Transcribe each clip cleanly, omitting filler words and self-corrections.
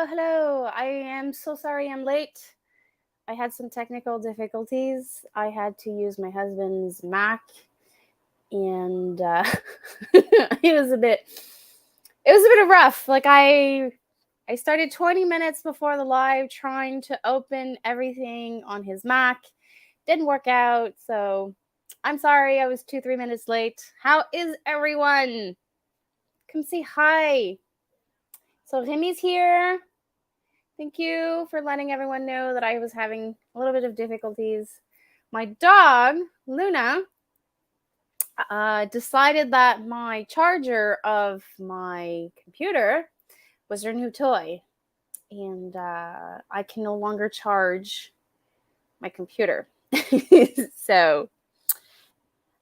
Hello. I am so sorry I'm late. I had some technical difficulties. I had to use my husband's Mac, and it was a bit rough. Like I started 20 minutes before the live trying to open everything on his Mac. Didn't work out, so I'm sorry I was 2-3 minutes late. How is everyone? Come say hi. So Remy's here. Thank you for letting everyone know that I was having a little bit of difficulties. My dog, Luna, decided that my charger of my computer was her new toy. And I can no longer charge my computer. So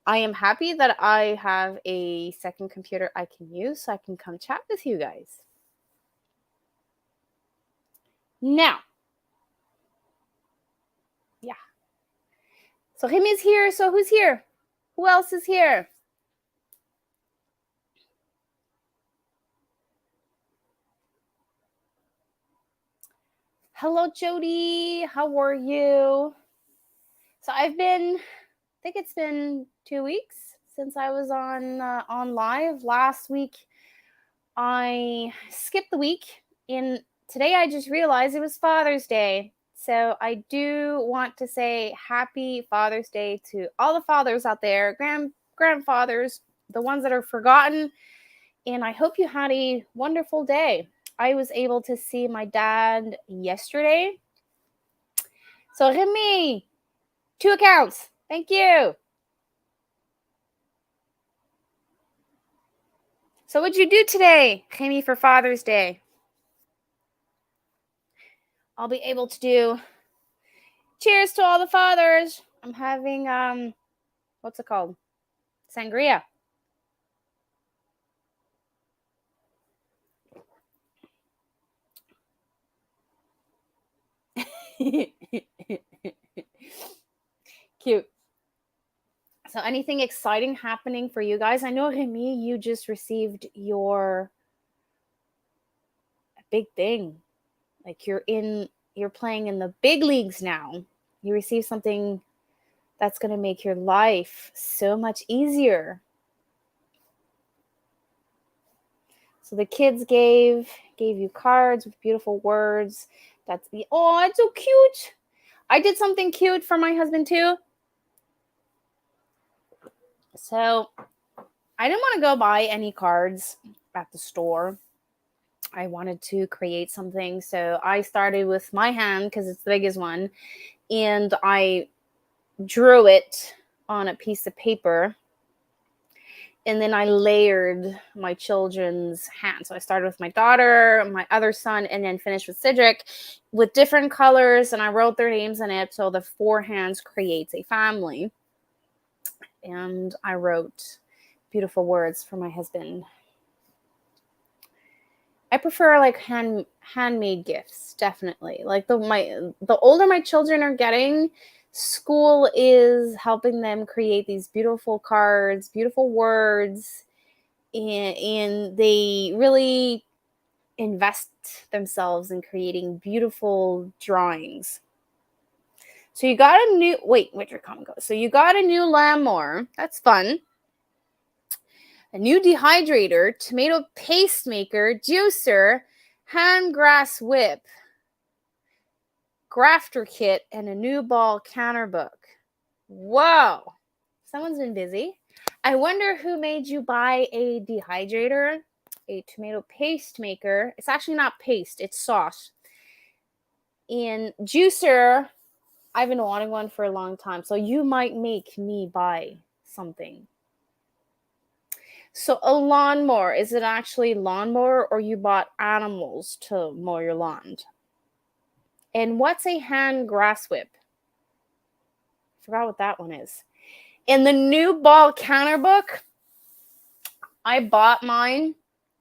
I am happy that I have a second computer I can use so I can come chat with you guys. Now, yeah. So Remy's here. So who's here? Who else is here? Hello, Jody. How are you? So I think it's been 2 weeks since I was on live. Last week, I skipped the week, and today I just realized it was Father's Day. So I do want to say happy Father's Day to all the fathers out there, grandfathers, the ones that are forgotten. And I hope you had a wonderful day. I was able to see my dad yesterday. So Remy, 2 accounts. Thank you. So what'd you do today, Remy, for Father's Day? I'll be able to do cheers to all the fathers. I'm having, what's it called? Sangria. Cute. So anything exciting happening for you guys? I know, Remy, you just received your big thing. Like you're playing in the big leagues now. You receive something that's going to make your life so much easier. So the kids gave you cards with beautiful words. It's so cute. I did something cute for my husband too. So I didn't want to go buy any cards at the store. I wanted to create something. So I started with my hand because it's the biggest one. And I drew it on a piece of paper. And then I layered my children's hands. So I started with my daughter, my other son, and then finished with Cedric with different colors. And I wrote their names in it. So the 4 hands creates a family. And I wrote beautiful words for my husband. I prefer like handmade gifts, definitely. Like the older my children are getting, school is helping them create these beautiful cards, beautiful words, and they really invest themselves in creating beautiful drawings. So you got a new where'd your comment go? So you got a new lawnmower. That's fun. A new dehydrator, tomato paste maker, juicer, hand grass whip, grafter kit, and a new ball counter book. Whoa! Someone's been busy. I wonder who made you buy a dehydrator, a tomato paste maker. It's actually not paste, it's sauce. And juicer, I've been wanting one for a long time, so you might make me buy something. So a lawnmower, is it actually lawnmower or you bought animals to mow your lawn? And what's a hand grass whip? I forgot what that one is. And the new ball counter book, I bought mine,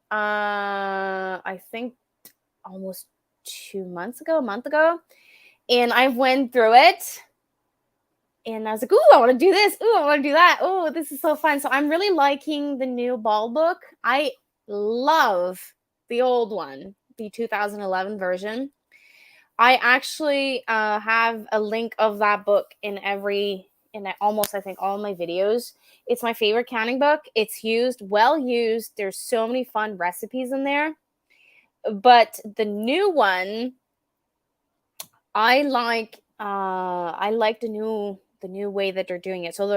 I think almost a month ago. And I went through it. And I was like, ooh, I want to do this. Ooh, I want to do that. Oh, this is so fun. So I'm really liking the new ball book. I love the old one, the 2011 version. I actually have a link of that book in almost, I think, all my videos. It's my favorite canning book. It's well used. There's so many fun recipes in there. But the new one, I like the new way that they're doing it. So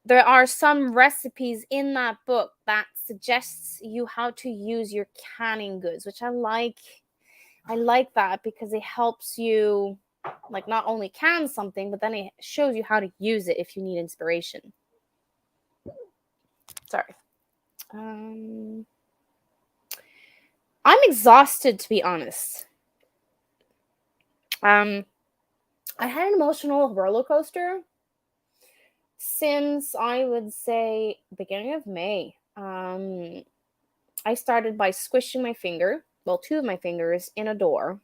there are some recipes in that book that suggests you how to use your canning goods, which I like. I like that because it helps you like not only can something, but then it shows you how to use it if you need inspiration. Sorry. I'm exhausted, to be honest. I had an emotional roller coaster since, I would say, beginning of May. I started by squishing my finger, well, two of my fingers, in a door.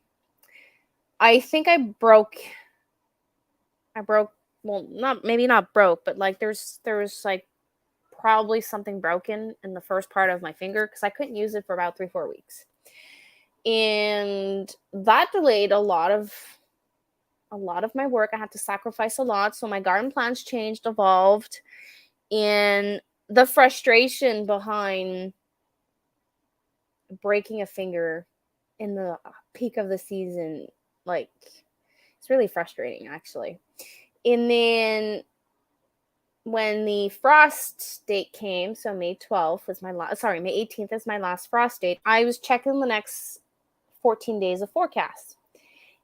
I think I broke, well, not broke, but like there's like probably something broken in the first part of my finger because I couldn't use it for about 3-4 weeks. And that delayed a lot of my work. I had to sacrifice a lot. So my garden plans changed, evolved, and the frustration behind breaking a finger in the peak of the season, like, it's really frustrating, actually. And then when the frost date came, so May 18th is my last frost date, I was checking the next 14 days of forecast.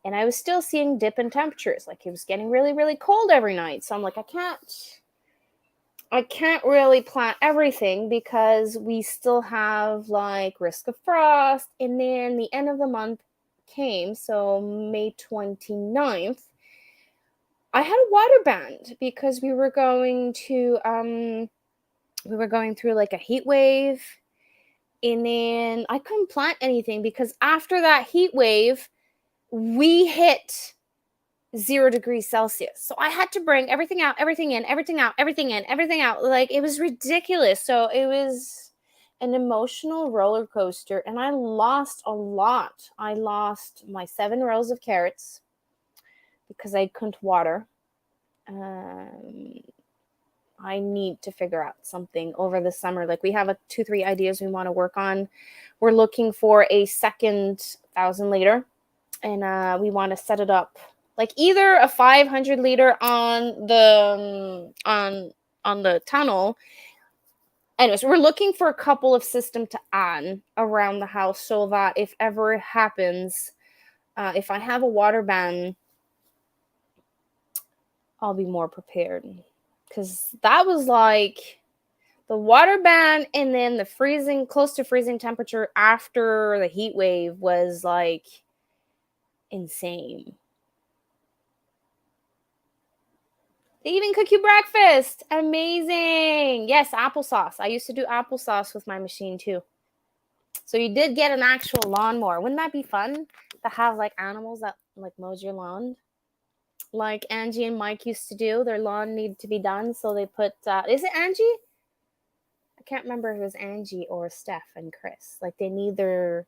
And I was still seeing dip in temperatures. Like, it was getting really, really cold every night. So I'm like, I can't really plant everything because we still have like risk of frost. And then the end of the month came, so May 29th, I had a water ban because we were going through like a heat wave, and then I couldn't plant anything because after that heat wave, we hit 0 degrees Celsius. So I had to bring everything out, everything in, everything out, everything in, everything out. Like, it was ridiculous. So it was an emotional roller coaster, and I lost a lot. I lost my 7 rows of carrots because I couldn't water. I need to figure out something over the summer. Like, we have 2-3 ideas we want to work on. We're looking for a second 1,000 liter, and we want to set it up like either a 500 liter on the tunnel. Anyways, we're looking for a couple of systems to add around the house so that if ever it happens, if I have a water ban, I'll be more prepared. Because that was like the water ban, and then the close to freezing temperature after the heat wave was like insane. They even cook you breakfast. Amazing. Yes, applesauce. I used to do applesauce with my machine too. So you did get an actual lawnmower. Wouldn't that be fun to have like animals that like mows your lawn? Like Angie and Mike used to do. Their lawn needed to be done, so they put. Is it Angie? I can't remember if it was Angie or Steph and Chris. Like they need to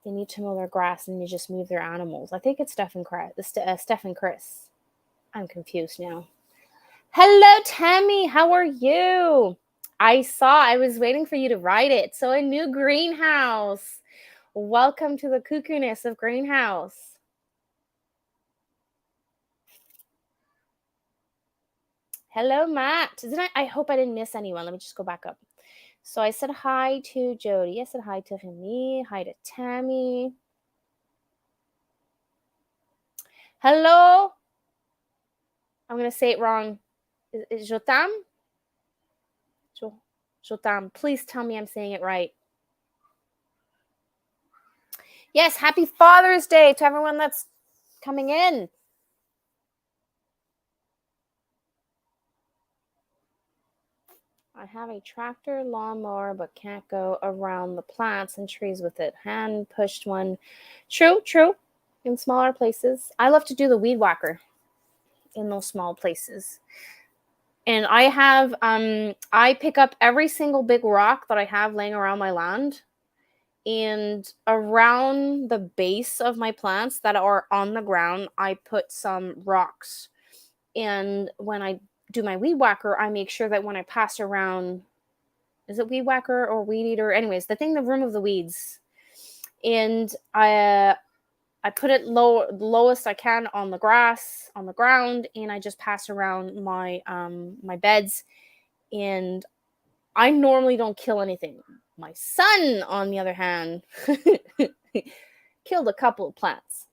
mow their grass and they just move their animals. I think it's Steph and Chris. I'm confused now. Hello, Tammy. How are you? I was waiting for you to write it. So, a new greenhouse. Welcome to the cuckoo-ness of greenhouse. Hello, Matt. I hope I didn't miss anyone. Let me just go back up. So, I said hi to Jody. I said hi to Remy. Hi to Tammy. Hello. I'm going to say it wrong. Is Jotam? Jotam. Please tell me I'm saying it right. Yes, happy Father's Day to everyone that's coming in. I have a tractor lawnmower, but can't go around the plants and trees with it. Hand pushed one. True. In smaller places. I love to do the weed whacker in those small places. And I pick up every single big rock that I have laying around my land. And around the base of my plants that are on the ground, I put some rocks. And when I do my weed whacker, I make sure that when I pass around, is it weed whacker or weed eater? Anyways, the room of the weeds. And I put it the lowest I can on the grass, on the ground, and I just pass around my my beds. And I normally don't kill anything. My son, on the other hand, killed a couple of plants.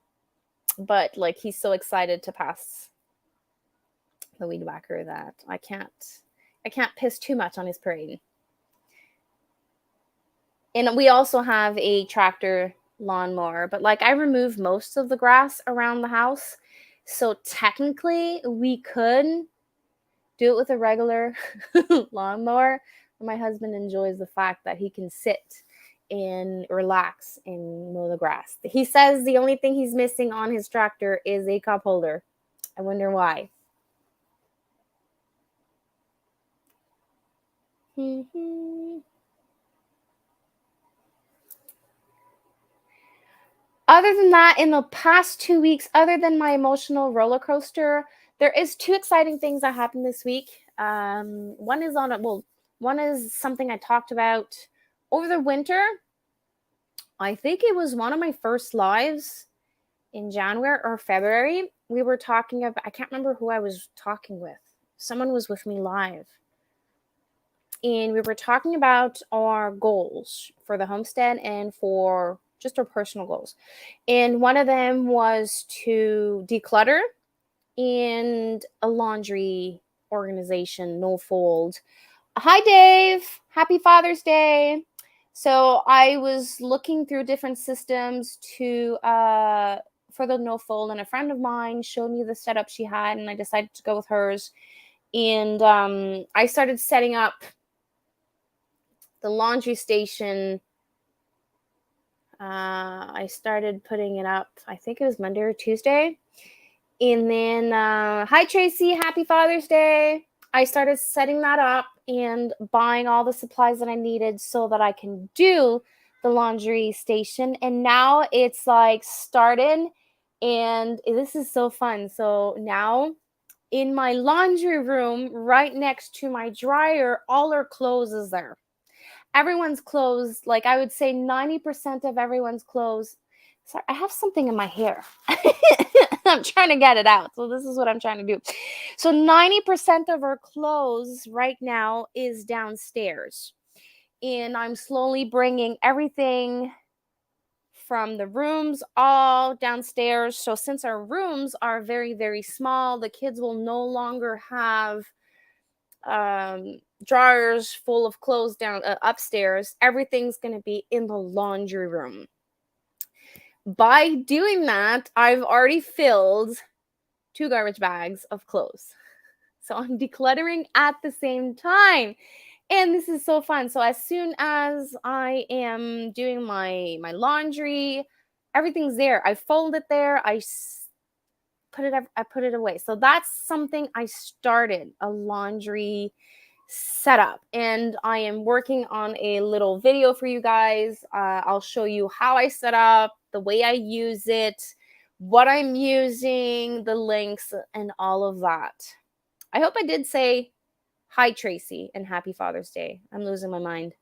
But like he's so excited to pass the weed whacker that I can't piss too much on his parade. And we also have a tractor lawnmower, but like I remove most of the grass around the house. So technically we could do it with a regular lawnmower. My husband enjoys the fact that he can sit and relax and mow the grass. He says the only thing he's missing on his tractor is a cup holder. I wonder why. Other than that, in the past 2 weeks, other than my emotional roller coaster, there is two exciting things that happened this week. One is something I talked about over the winter. I think it was one of my first lives in January or February. We were talking about, I can't remember who I was talking with. Someone was with me live. And we were talking about our goals for the homestead and for just our personal goals. And one of them was to declutter and a laundry organization, no fold. Hi, Dave. Happy Father's Day. So I was looking through different systems to for the no fold, and a friend of mine showed me the setup she had, and I decided to go with hers. And I started setting up the laundry station. I started putting it up, I think it was Monday or Tuesday. And then, hi, Tracy, happy Father's Day. I started setting that up and buying all the supplies that I needed so that I can do the laundry station. And now it's like started, and this is so fun. So now in my laundry room, right next to my dryer, all our clothes is there. Everyone's clothes, like I would say 90% of everyone's clothes. Sorry, I have something in my hair. I'm trying to get it out. So this is what I'm trying to do. So 90% of our clothes right now is downstairs. And I'm slowly bringing everything from the rooms all downstairs. So since our rooms are very, very small, the kids will no longer have drawers full of clothes down upstairs. Everything's going to be in the laundry room. By doing that, I've already filled 2 garbage bags of clothes. So I'm decluttering at the same time. And this is so fun. So as soon as I am doing my laundry, everything's there. I fold it there. I put it away. So that's something I started, a laundry setup, and I am working on a little video for you guys. I'll show you how I set up, the way I use it, what I'm using, the links, and all of that. I hope I did say hi, Tracy, and happy Father's Day. I'm losing my mind.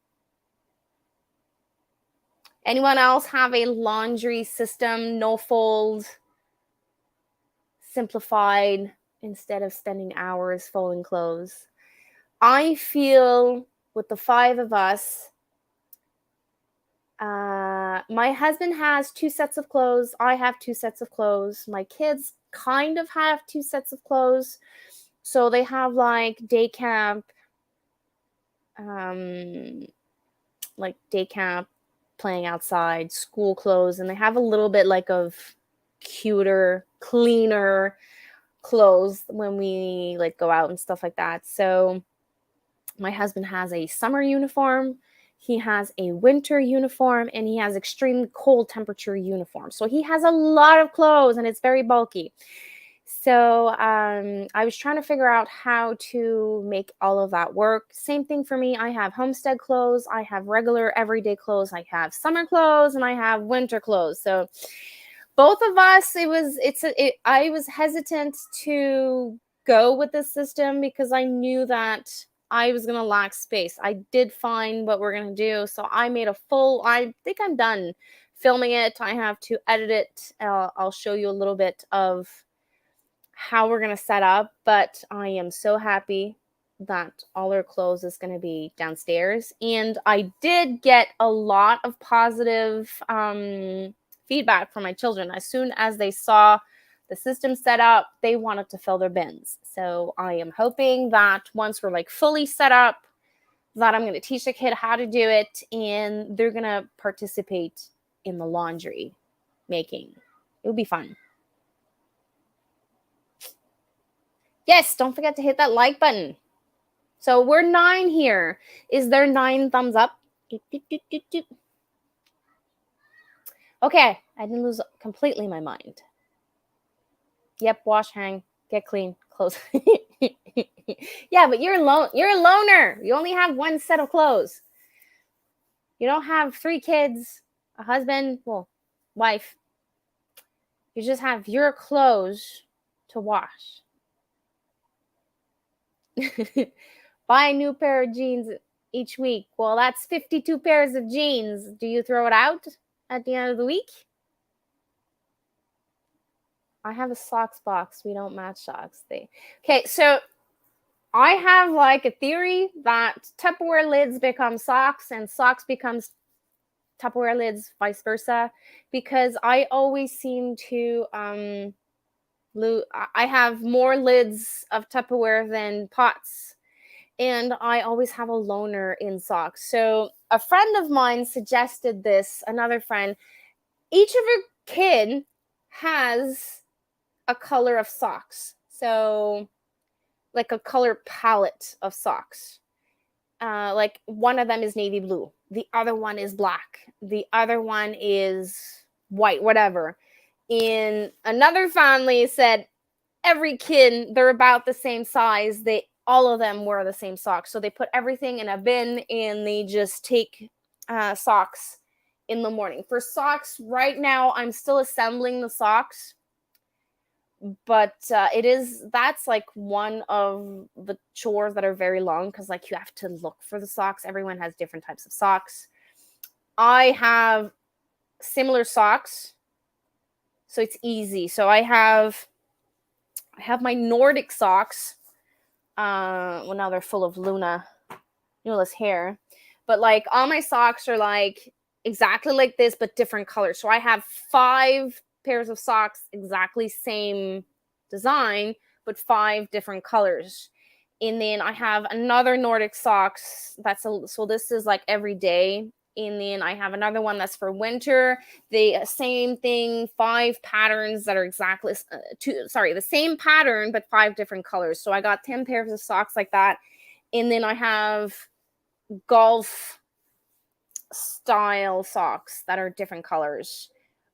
Anyone else have a laundry system, no fold, simplified, instead of spending hours folding clothes? I feel with the 5 of us, my husband has 2 sets of clothes. I have 2 sets of clothes. My kids kind of have 2 sets of clothes. So they have like day camp, playing outside, school clothes, and they have a little bit like of cuter, cleaner clothes when we like go out and stuff like that. So my husband has a summer uniform, he has a winter uniform, and he has extreme cold temperature uniform. So he has a lot of clothes and it's very bulky. So I was trying to figure out how to make all of that work. Same thing for me. I have homestead clothes, I have regular everyday clothes, I have summer clothes, and I have winter clothes. So both of us, I was hesitant to go with this system because I knew that I was going to lack space. I did find what we're going to do. So I made I think I'm done filming it. I have to edit it. I'll show you a little bit of how we're going to set up, but I am so happy that all our clothes is going to be downstairs. And I did get a lot of positive feedback from my children. As soon as they saw the system set up, they wanted to fill their bins. So I am hoping that once we're like fully set up, that I'm going to teach the kid how to do it, and they're going to participate in the laundry making. It will be fun. Yes, don't forget to hit that like button. So we're 9 here. Is there 9 thumbs up? Okay, I didn't lose completely my mind. Yep, wash, hang, get clean, clothes. Yeah, but you're a loner. You only have 1 set of clothes. You don't have 3 kids, a husband, wife. You just have your clothes to wash. Buy a new pair of jeans each week. Well, that's 52 pairs of jeans. Do you throw it out at the end of the week? I have a socks box. We don't match socks. Okay, so I have like a theory that Tupperware lids become socks and socks becomes Tupperware lids, vice versa, because I always seem to I have more lids of Tupperware than pots, and I always have a loner in socks. So a friend of mine suggested this, another friend, each of your kid has a color of socks. So like a color palette of socks. Like one of them is navy blue, the other one is black, the other one is white, whatever. In another family said every kid, they're about the same size, all of them wear the same socks, so they put everything in a bin and they just take socks in the morning. For socks right now, I'm still assembling the socks, but that's like one of the chores that are very long, because like you have to look for the socks. Everyone has different types of socks. I have similar socks, so it's easy. So I have my Nordic socks. Well, now they're full of Luna's hair, but like all my socks are like exactly like this but different colors. So I have 5 pairs of socks, exactly same design but 5 different colors. And then I have another Nordic socks so this is like every day, And then I have another one that's for winter. The same thing, 5 patterns that are exactly the same pattern, but 5 different colors. So I got 10 pairs of socks like that. And then I have golf style socks that are different colors,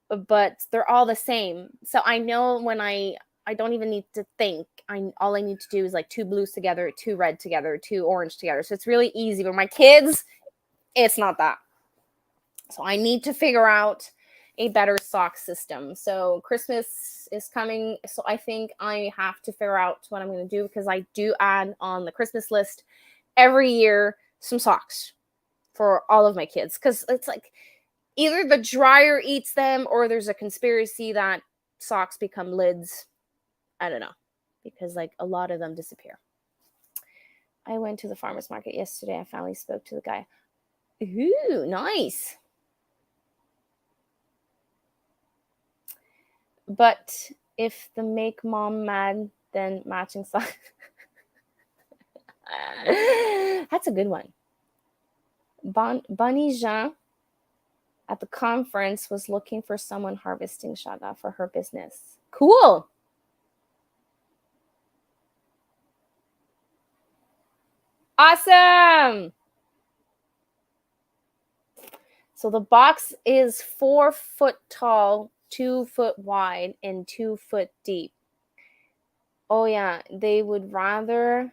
but they're all the same. So I know when I don't even need to think. All I need to do is like 2 blues together, 2 red together, 2 orange together. So it's really easy. But my kids, it's not that. So I need to figure out a better sock system. So Christmas is coming. So I think I have to figure out what I'm going to do, because I do add on the Christmas list every year some socks for all of my kids. Because it's like either the dryer eats them, or there's a conspiracy that socks become lids. I don't know, because like a lot of them disappear. I went to the farmer's market yesterday. I finally spoke to the guy. Ooh, nice. But if the make mom mad, then matching socks. That's a good one. Bunny Jean at the conference was looking for someone harvesting shaga for her business. Cool. Awesome. So the box is 4 foot tall, 2 foot wide, and 2 foot deep. Oh yeah, they would rather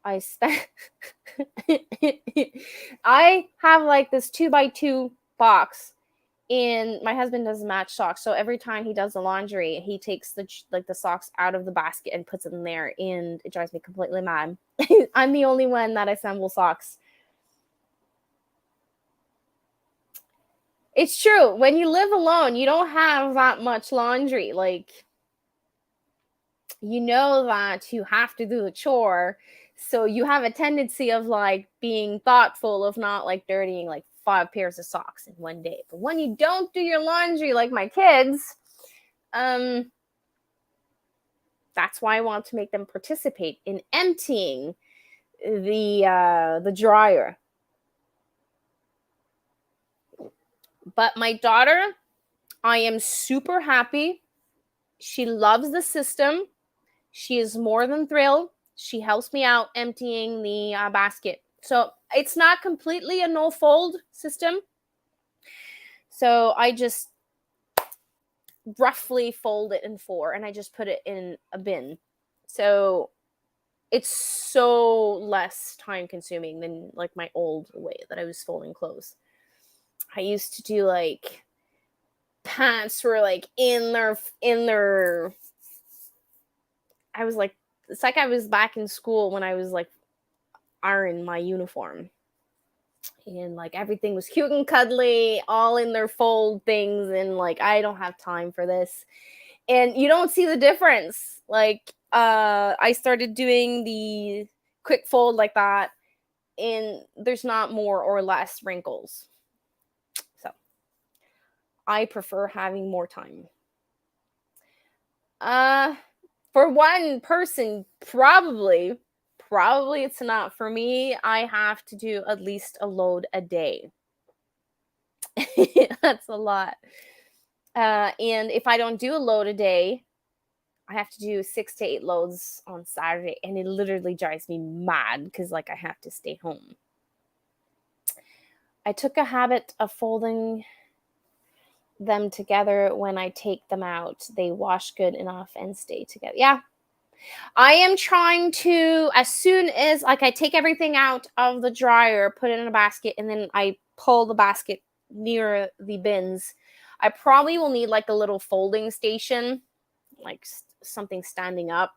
I spend. I have like this 2x2 box, and my husband does match socks. So every time he does the laundry, he takes the socks out of the basket and puts them there, and it drives me completely mad. I'm the only one that assembles socks. It's true. When you live alone, you don't have that much laundry. Like, you know that you have to do the chore. So you have a tendency of like being thoughtful of not like dirtying like 5 pairs of socks in one day. But when you don't do your laundry like my kids, that's why I want to make them participate in emptying the dryer. But my daughter, I am super happy. She loves the system. She is more than thrilled. She helps me out emptying the basket. So it's not completely a no fold system. So I just roughly fold it in 4, and I just put it in a bin. So it's so less time consuming than like my old way that I was folding clothes. I used to do like pants were like in their I was like, it's like I was back in school when I was like ironing my uniform. And like everything was cute and cuddly, all in their fold things, and like I don't have time for this. And you don't see the difference. Like I started doing the quick fold like that, and there's not more or less wrinkles. So I prefer having more time. For one person, probably it's not. For me, I have to do at least a load a day. That's a lot. And if I don't do a load a day, I have to do 6 to 8 loads on Saturday, and it literally drives me mad because like I have to stay home. I took a habit of folding them together when I take them out. They wash good enough and stay together. Yeah. I am trying to, as soon as like I take everything out of the dryer, put it in a basket, and then I pull the basket near the bins. I probably will need like a little folding station, like something standing up.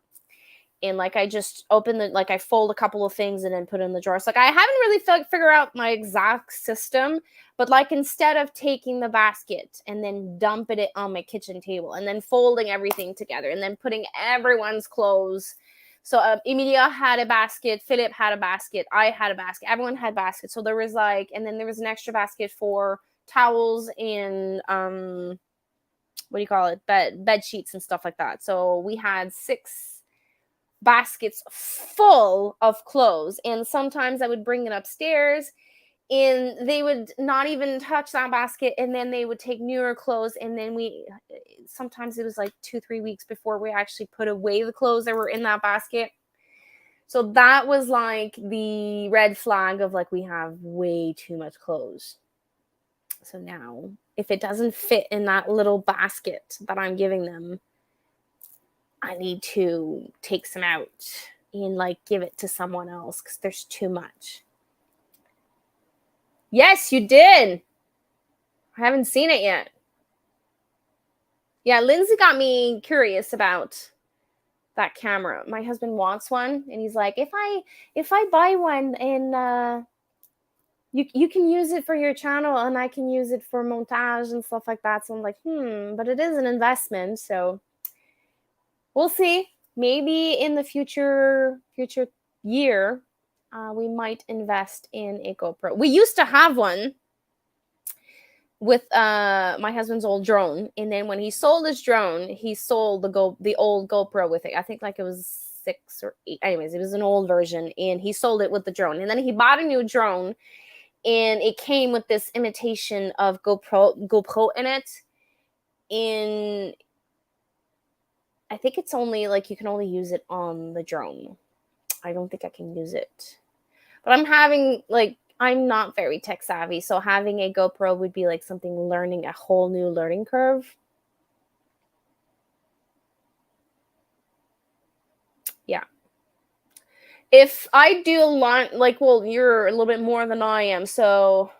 And like I just open like I fold a couple of things and then put it in the drawer. So like I haven't really figured out my exact system, but like instead of taking the basket and then dumping it on my kitchen table and then folding everything together and then putting everyone's clothes. So Emilia had a basket, Philip had a basket, I had a basket, everyone had baskets. So there was like, and then there was an extra basket for towels and what do you call it? Bed sheets and stuff like that. So we had 6 baskets full of clothes, and sometimes I would bring it upstairs and they would not even touch that basket, and then they would take newer clothes, and then sometimes it was like 2-3 weeks before we actually put away the clothes that were in that basket. So that was like the red flag of like, we have way too much clothes. So now if it doesn't fit in that little basket that I'm giving them, I need to take some out and like give it to someone else because there's too much. Yes, you did. I haven't seen it yet. Yeah, Lindsay got me curious about that camera. My husband wants one, and he's like, if I buy one, and you can use it for your channel, and I can use it for montage and stuff like that. So I'm like, but it is an investment, so we'll see. Maybe in the future year, we might invest in a GoPro. We used to have one with my husband's old drone, and then when he sold his drone, he sold the old GoPro with it. I think like it was 6 or 8. Anyways, it was an old version, and he sold it with the drone. And then he bought a new drone, and it came with this imitation of GoPro in it. And I think it's only like you can only use it on the drone. I don't think I can use it. But I'm not very tech savvy, so having a GoPro would be like a whole new learning curve. Yeah. If I do a lot, you're a little bit more than I am, so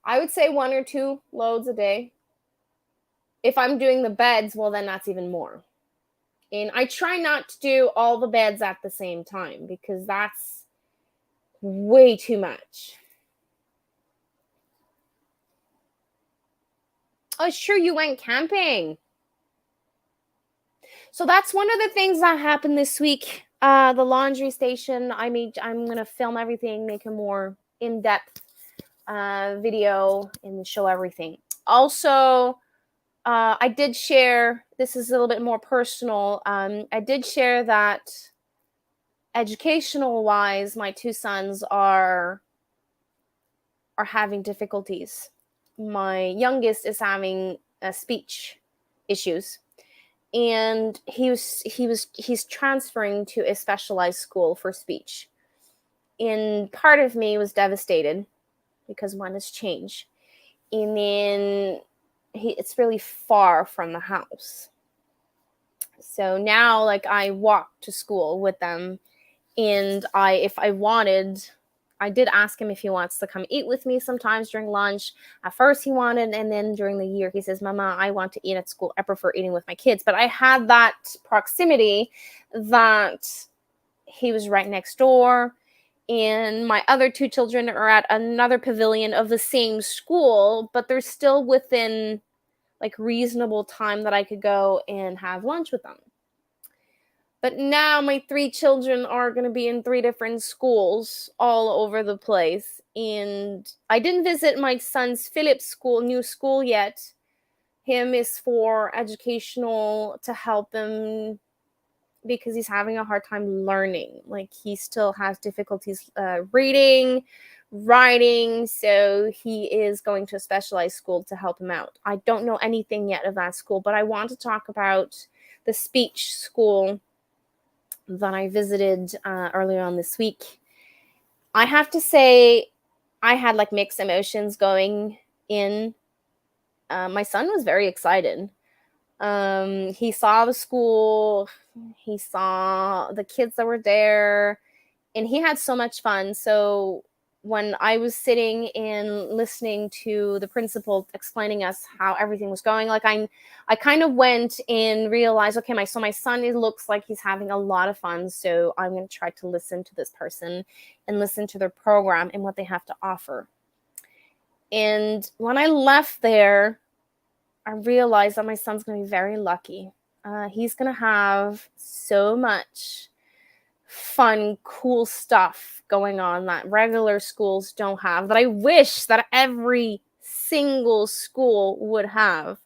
I would say 1 or 2 loads a day. If I'm doing the beds, well, then that's even more. And I try not to do all the beds at the same time because that's way too much. Oh, sure, you went camping. So that's one of the things that happened this week. The laundry station. I'm gonna film everything, make a more in-depth video, and show everything. Also, I did share. This is a little bit more personal. I did share that educational-wise, my 2 sons are having difficulties. My youngest is having speech issues, and he's transferring to a specialized school for speech. And part of me was devastated because one has changed, and then it's really far from the house. So now, like, I walk to school with them, and if I wanted, I did ask him if he wants to come eat with me sometimes during lunch. At first he wanted, and then during the year he says, Mama, I want to eat at school. I prefer eating with my kids. But I had that proximity that he was right next door, and my other 2 children are at another pavilion of the same school, but they're still within like reasonable time that I could go and have lunch with them. But now my 3 children are going to be in 3 different schools all over the place. And I didn't visit my son's Philip's new school yet. Him is for educational to help him because he's having a hard time learning. Like, he still has difficulties reading, writing. So he is going to a specialized school to help him out. I don't know anything yet of that school, but I want to talk about the speech school that I visited earlier on this week. I have to say, I had like mixed emotions going in. My son was very excited. He saw the school, he saw the kids that were there, and he had so much fun. So when I was sitting and listening to the principal explaining us how everything was going, like I kind of went and realized, okay, my son, it looks like he's having a lot of fun. So I'm going to try to listen to this person and listen to their program and what they have to offer. And when I left there, I realized that my son's going to be very lucky. He's going to have so much fun, cool stuff going on that regular schools don't have, that I wish that every single school would have.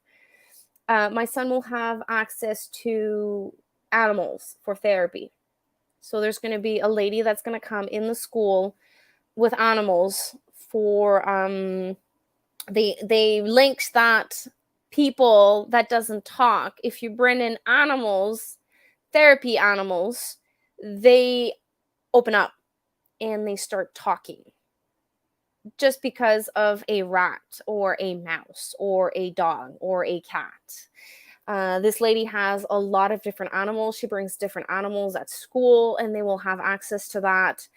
My son will have access to animals for therapy. So there's going to be a lady that's going to come in the school with animals for they linked that people that doesn't talk, if you bring in animals, therapy animals, they open up and they start talking just because of a rat or a mouse or a dog or a cat. This lady has a lot of different animals. She brings different animals at school and they will have access to that.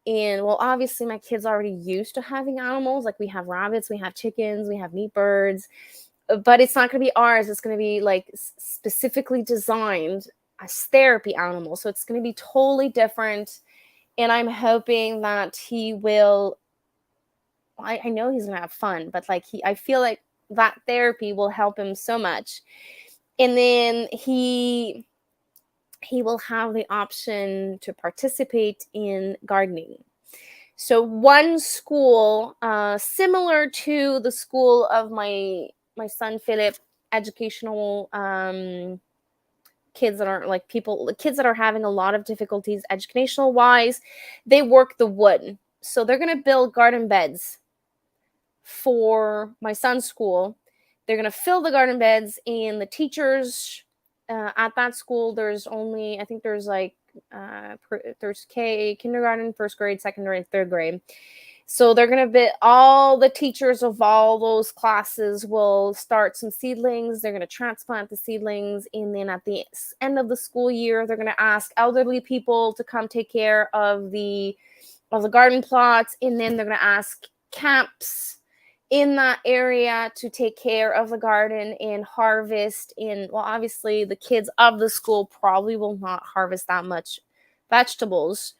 And well, obviously, my kids are already used to having animals. Like we have rabbits, we have chickens, we have meat birds, but it's not going to be ours. It's going to be like specifically designed as therapy animals. So it's going to be totally different. And I'm hoping that he will. I know he's going to have fun, but like I feel like that therapy will help him so much. And then he will have the option to participate in gardening. So one school, similar to the school of my son Philip, educational kids that are like kids that are having a lot of difficulties educational wise, they work the wood. So they're gonna build garden beds for my son's school. They're gonna fill the garden beds, and the teachers at that school, there's only I think there's like there's kindergarten, first grade, second grade, third grade. So they're going to be all the teachers of all those classes will start some seedlings. They're going to transplant the seedlings. And then at the end of the school year, they're going to ask elderly people to come take care of the garden plots. And then they're going to ask camps in that area to take care of the garden and harvest. And well, obviously the kids of the school probably will not harvest that much vegetables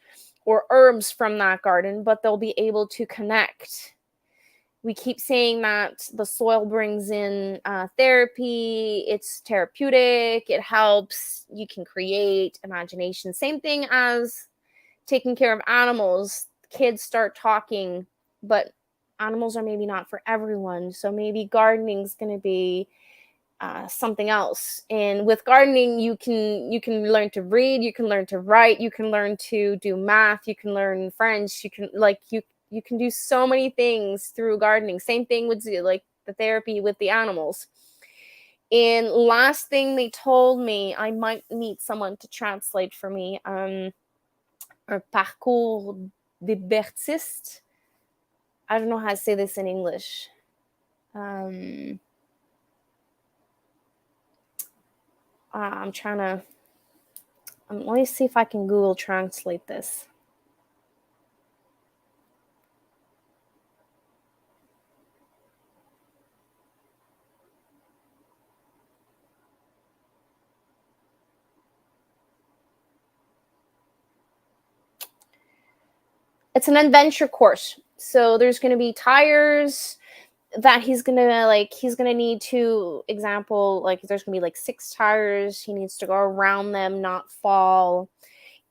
or herbs from that garden, but they'll be able to connect. We keep saying that the soil brings in therapy, it's therapeutic, it helps, you can create imagination. Same thing as taking care of animals. Kids start talking, but animals are maybe not for everyone. So maybe gardening is going to be something else. And with gardening, you can learn to read, you can learn to write, you can learn to do math, you can learn French, you can do so many things through gardening. Same thing with like the therapy with the animals. And last thing they told me, I might need someone to translate for me. Un parcours des bertistes. I don't know how to say this in English. I'm trying to. Let me see if I can Google translate this. It's an adventure course. So there's going to be tires that he's going to need to example, like there's going to be like 6 tires. He needs to go around them, not fall.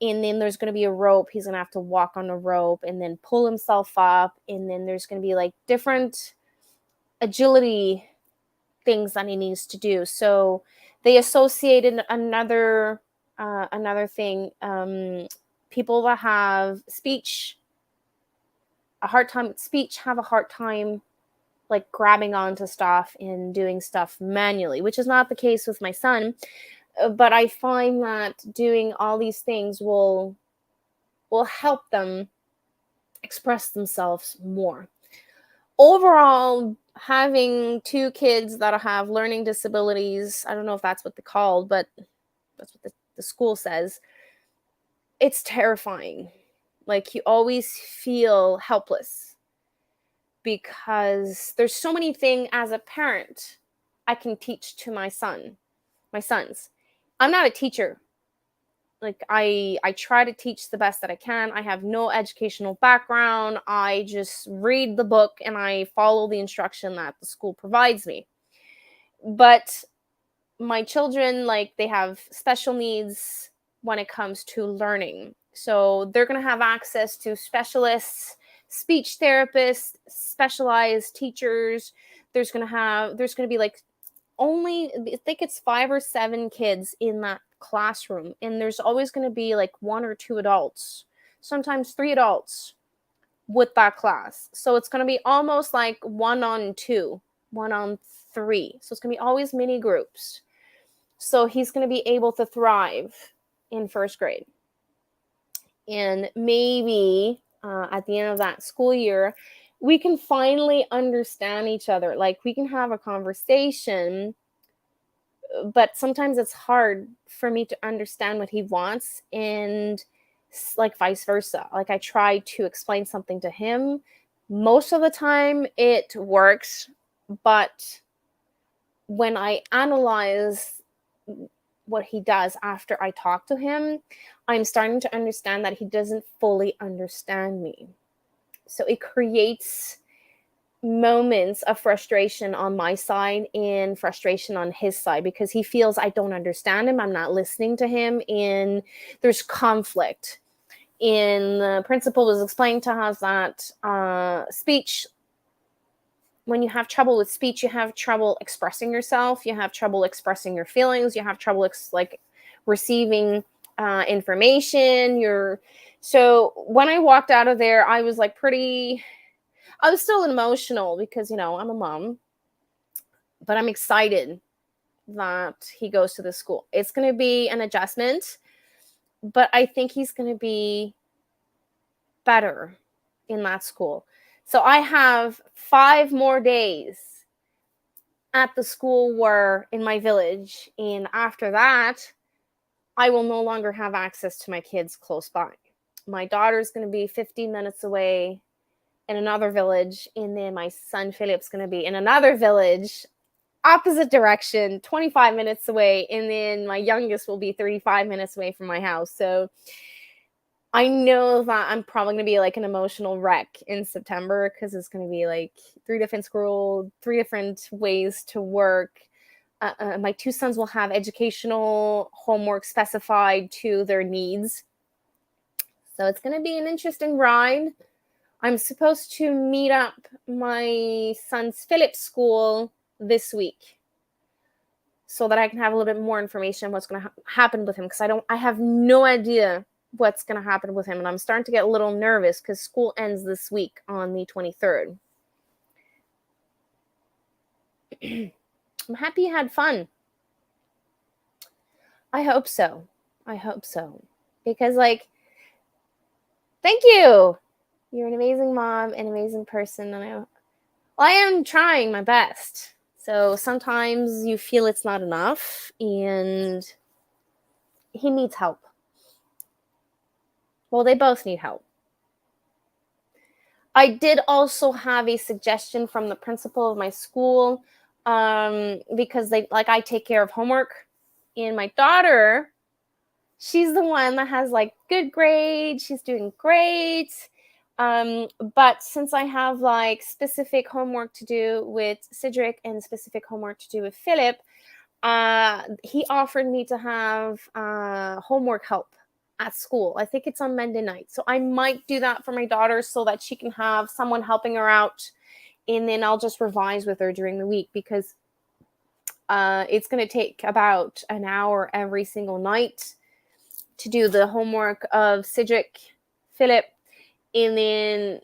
And then there's going to be a rope. He's going to have to walk on a rope and then pull himself up. And then there's going to be like different agility things that he needs to do. So they associated another thing. People that have a hard time with speech have a hard time like grabbing onto stuff and doing stuff manually, which is not the case with my son. But I find that doing all these things will help them express themselves more. Overall, having 2 kids that have learning disabilities, I don't know if that's what they're called, but that's what the school says, it's terrifying. Like you always feel helpless because there's so many things as a parent I can teach to my sons. I'm not a teacher. Like I try to teach the best that I can. I have no educational background. I just read the book and I follow the instruction that the school provides me. But my children, like they have special needs when it comes to learning. So they're going to have access to specialists, speech therapists, specialized teachers. There's going to be like only, I think it's 5 or 7 kids in that classroom, and there's always going to be like 1 or 2 adults, sometimes 3 adults with that class. So it's going to be almost like 1-on-2, 1-on-3. So it's going to be always mini groups. So he's going to be able to thrive in first grade. And maybe at the end of that school year, we can finally understand each other. Like, we can have a conversation, but sometimes it's hard for me to understand what he wants, and like vice versa. Like, I try to explain something to him. Most of the time it works, but when I analyze what he does after I talk to him, I'm starting to understand that he doesn't fully understand me. So it creates moments of frustration on my side and frustration on his side, because he feels I don't understand him, I'm not listening to him, and there's conflict. And the principal was explaining to us that speech, when you have trouble with speech, you have trouble expressing yourself, you have trouble expressing your feelings, you have trouble receiving information. So when I walked out of there, I was like I was still emotional because, I'm a mom, but I'm excited that he goes to the school. It's going to be an adjustment, but I think he's going to be better in that school. So I have 5 more days at the school in my village. And after that, I will no longer have access to my kids close by. My daughter's going to be 15 minutes away in another village. And then my son Philip's going to be in another village, opposite direction, 25 minutes away. And then my youngest will be 35 minutes away from my house. So I know that I'm probably going to be like an emotional wreck in September, because it's going to be like 3 different schools, 3 different ways to work. My 2 sons will have educational homework specified to their needs. So it's going to be an interesting ride. I'm supposed to meet up my son's Philip's school this week so that I can have a little bit more information on what's going to happen with him, because I have no idea what's going to happen with him, and I'm starting to get a little nervous because school ends this week on the 23rd. I'm happy you had fun. I hope so. Because, thank you. You're an amazing mom, an amazing person, and I am trying my best. So sometimes you feel it's not enough, and he needs help. Well, they both need help. I did also have a suggestion from the principal of my school, because I take care of homework, and my daughter, she's the one that has good grades. She's doing great. But since I have specific homework to do with Cedric and specific homework to do with Philip, he offered me to have homework help at school. I think it's on Monday night. So I might do that for my daughter so that she can have someone helping her out. And then I'll just revise with her during the week, because it's going to take about an hour every single night to do the homework of Cedric, Philip. And then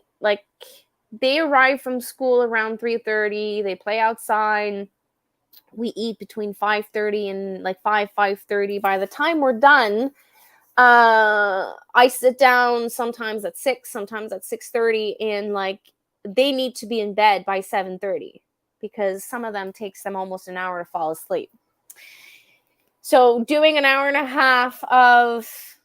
they arrive from school around 3:30. They play outside. We eat between 5:30 and 5:30. By the time we're done, I sit down sometimes at 6, sometimes at 6:30, and they need to be in bed by 7:30, because some of them takes them almost an hour to fall asleep. So doing an hour and a half of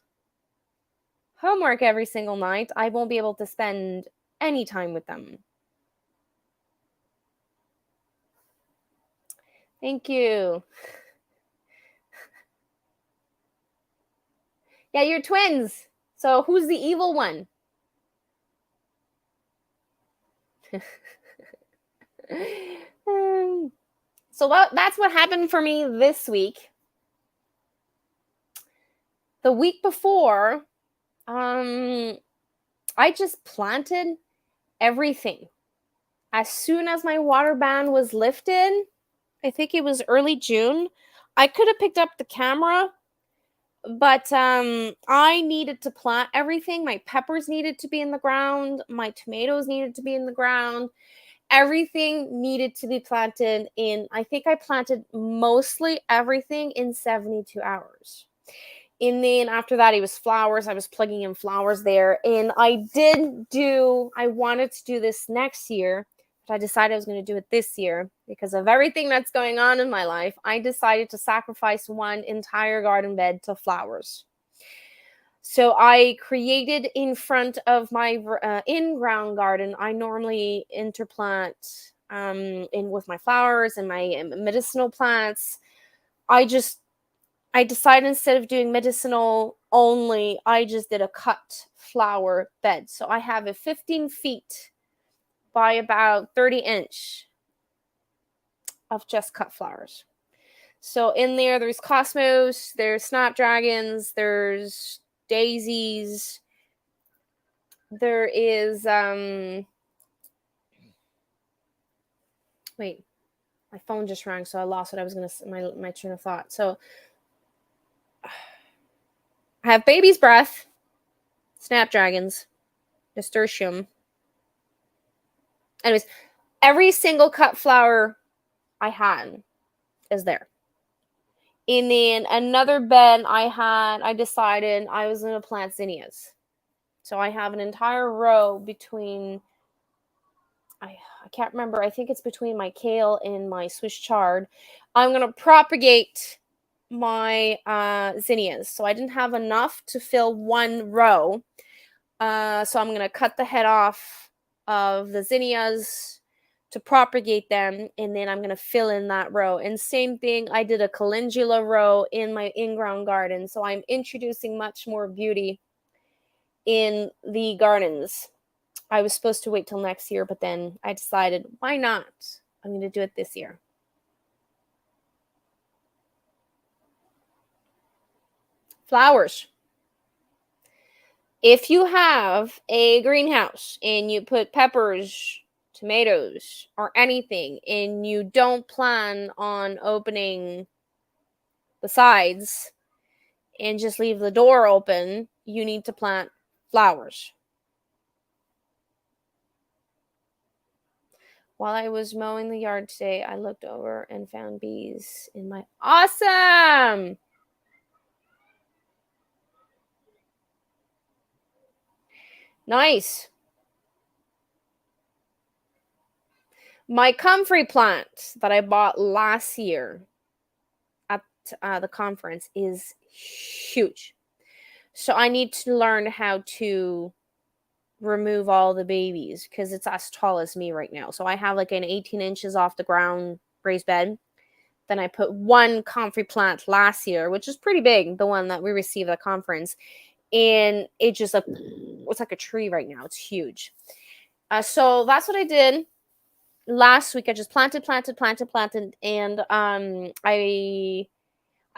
homework every single night, I won't be able to spend any time with them. Thank you. Yeah, you're twins. So who's the evil one? So that's what happened for me this week. The week before, I just planted everything. As soon as my water ban was lifted, I think it was early June, I could have picked up the camera But I needed to plant everything. My peppers needed to be in the ground, my tomatoes needed to be in the ground. Everything needed to be planted in, I think I planted mostly everything in 72 hours. And then after that, it was flowers. I was plugging in flowers there. And I wanted to do this next year, but I decided I was going to do it this year because of everything that's going on in my life. I decided to sacrifice one entire garden bed to flowers. So I created in front of my in-ground garden. I normally interplant in with my flowers and my medicinal plants. I just I decided instead of doing medicinal only, I just did a cut flower bed. So I have a 15 feet by about 30-inch of just cut flowers. So in there's cosmos, there's snapdragons, there's daisies, there is wait, my phone just rang, so I lost what I was gonna my train of thought. So I have baby's breath, snapdragons, nasturtium. Anyways, every single cut flower I had is there. And then another bed I decided I was going to plant zinnias. So I have an entire row between, I can't remember, I think it's between my kale and my Swiss chard. I'm going to propagate my zinnias. So I didn't have enough to fill one row. So I'm going to cut the head off of the zinnias to propagate them, and then I'm going to fill in that row. And same thing, I did a calendula row in my in-ground garden. So I'm introducing much more beauty in the gardens. I was supposed to wait till next year, but then I decided, why not? I'm going to do it this year. Flowers. If you have a greenhouse and you put peppers, tomatoes, or anything, and you don't plan on opening the sides and just leave the door open, you need to plant flowers. While I was mowing the yard today, I looked over and found bees in my awesome. Nice. My comfrey plant that I bought last year at the conference is huge. So I need to learn how to remove all the babies because it's as tall as me right now. So I have like an 18 inches off the ground raised bed. Then I put one comfrey plant last year, which is pretty big, the one that we received at the conference. And it just it's like a tree right now. It's huge. So that's what I did. Last week I just planted, and I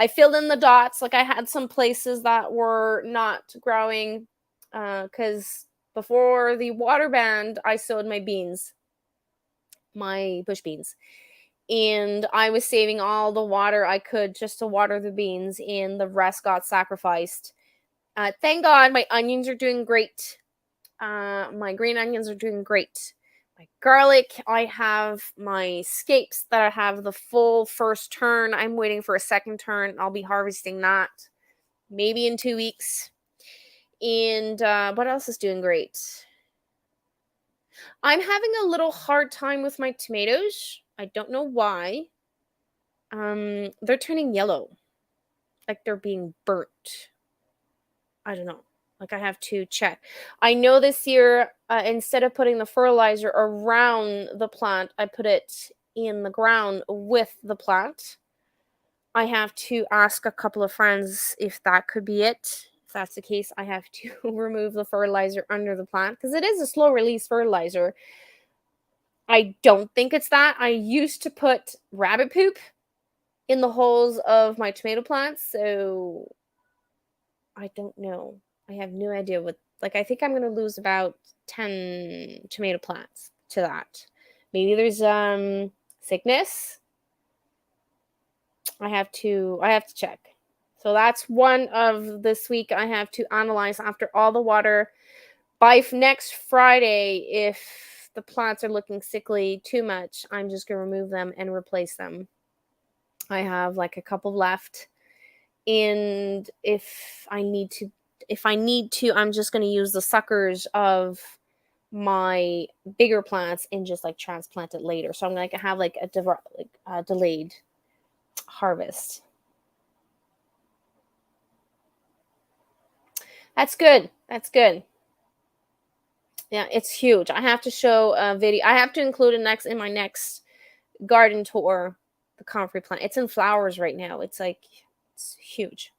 filled in the dots. Like I had some places that were not growing because before the water band, I sowed my beans, my bush beans. And I was saving all the water I could just to water the beans, and the rest got sacrificed. Thank God my onions are doing great. My green onions are doing great. My garlic, I have my scapes that I have the full first turn. I'm waiting for a second turn. I'll be harvesting that maybe in 2 weeks. And what else is doing great? I'm having a little hard time with my tomatoes. I don't know why. They're turning yellow. Like they're being burnt. I don't know. Like I have to check. I know this year, instead of putting the fertilizer around the plant, I put it in the ground with the plant. I have to ask a couple of friends if that could be it. If that's the case, I have to remove the fertilizer under the plant because it is a slow release fertilizer. I don't think it's that. I used to put rabbit poop in the holes of my tomato plants, so I don't know. I have no idea what, like, I think I'm going to lose about 10 tomato plants to that. Maybe there's sickness. I have to check. So that's one of this week I have to analyze after all the water. By next Friday, if the plants are looking sickly too much, I'm just going to remove them and replace them. I have like a couple left. And if I need to, I'm just going to use the suckers of my bigger plants and just like transplant it later. So I'm going to have like a delayed harvest. That's good. That's good. Yeah, it's huge. I have to show a video. I have to include it in my next garden tour, the comfrey plant. It's in flowers right now. It's huge.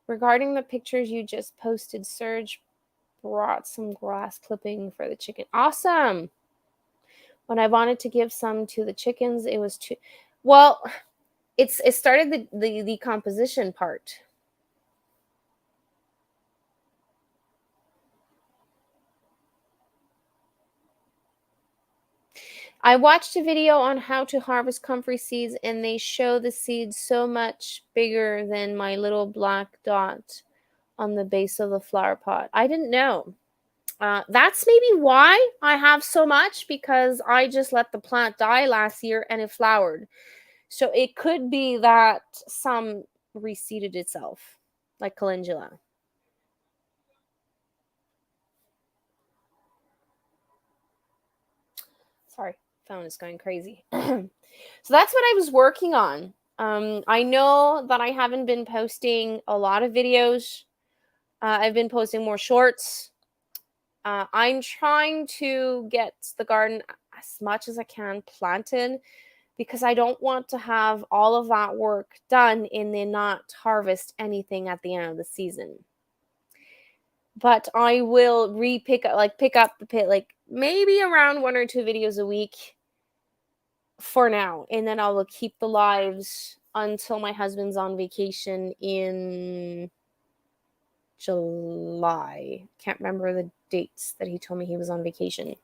Regarding the pictures you just posted, Serge brought some grass clipping for the chicken. Awesome. When I wanted to give some to the chickens, it was too well. It started the decomposition part. I watched a video on how to harvest comfrey seeds, and they show the seeds so much bigger than my little black dot on the base of the flower pot. I didn't know. That's maybe why I have so much, because I just let the plant die last year and it flowered. So it could be that some reseeded itself, like calendula. Sorry, phone is going crazy. So that's what I was working on. I know that I haven't been posting a lot of videos. I've been posting more shorts. I'm trying to get the garden as much as I can planted, because I don't want to have all of that work done and then not harvest anything at the end of the season. But I will pick up the pit, like maybe around 1 or 2 videos a week for now, and then I will keep the lives until my husband's on vacation in July. Can't remember the dates that he told me he was on vacation.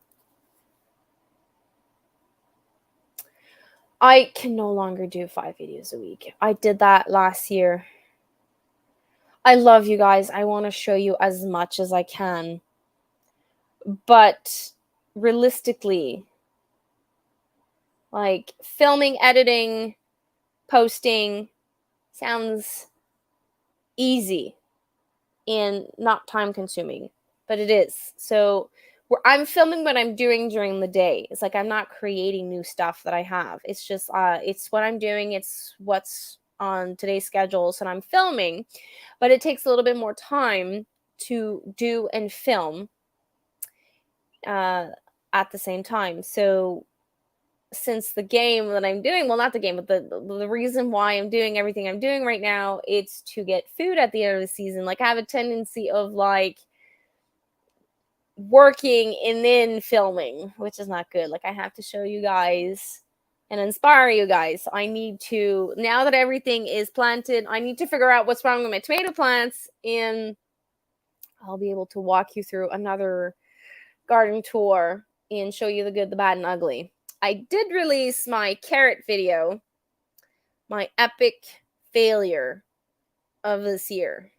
I can no longer do 5 videos a week. I did that last year. I love you guys. I want to show you as much as I can. But realistically, like filming, editing, posting sounds easy and not time consuming, but it is. So I'm filming what I'm doing during the day. It's like I'm not creating new stuff that I have. It's just it's what I'm doing. It's what's on today's schedules, and I'm filming, but it takes a little bit more time to do and film at the same time. So since the game that I'm doing, well, not the game, but the reason why I'm doing everything I'm doing right now, it's to get food at the end of the season. Like I have a tendency of like working and then filming, which is not good. Like I have to show you guys and inspire you guys. So I need to, now that everything is planted, I need to figure out what's wrong with my tomato plants, and I'll be able to walk you through another garden tour and show you the good, the bad, and ugly. I did release my carrot video, my epic failure of this year.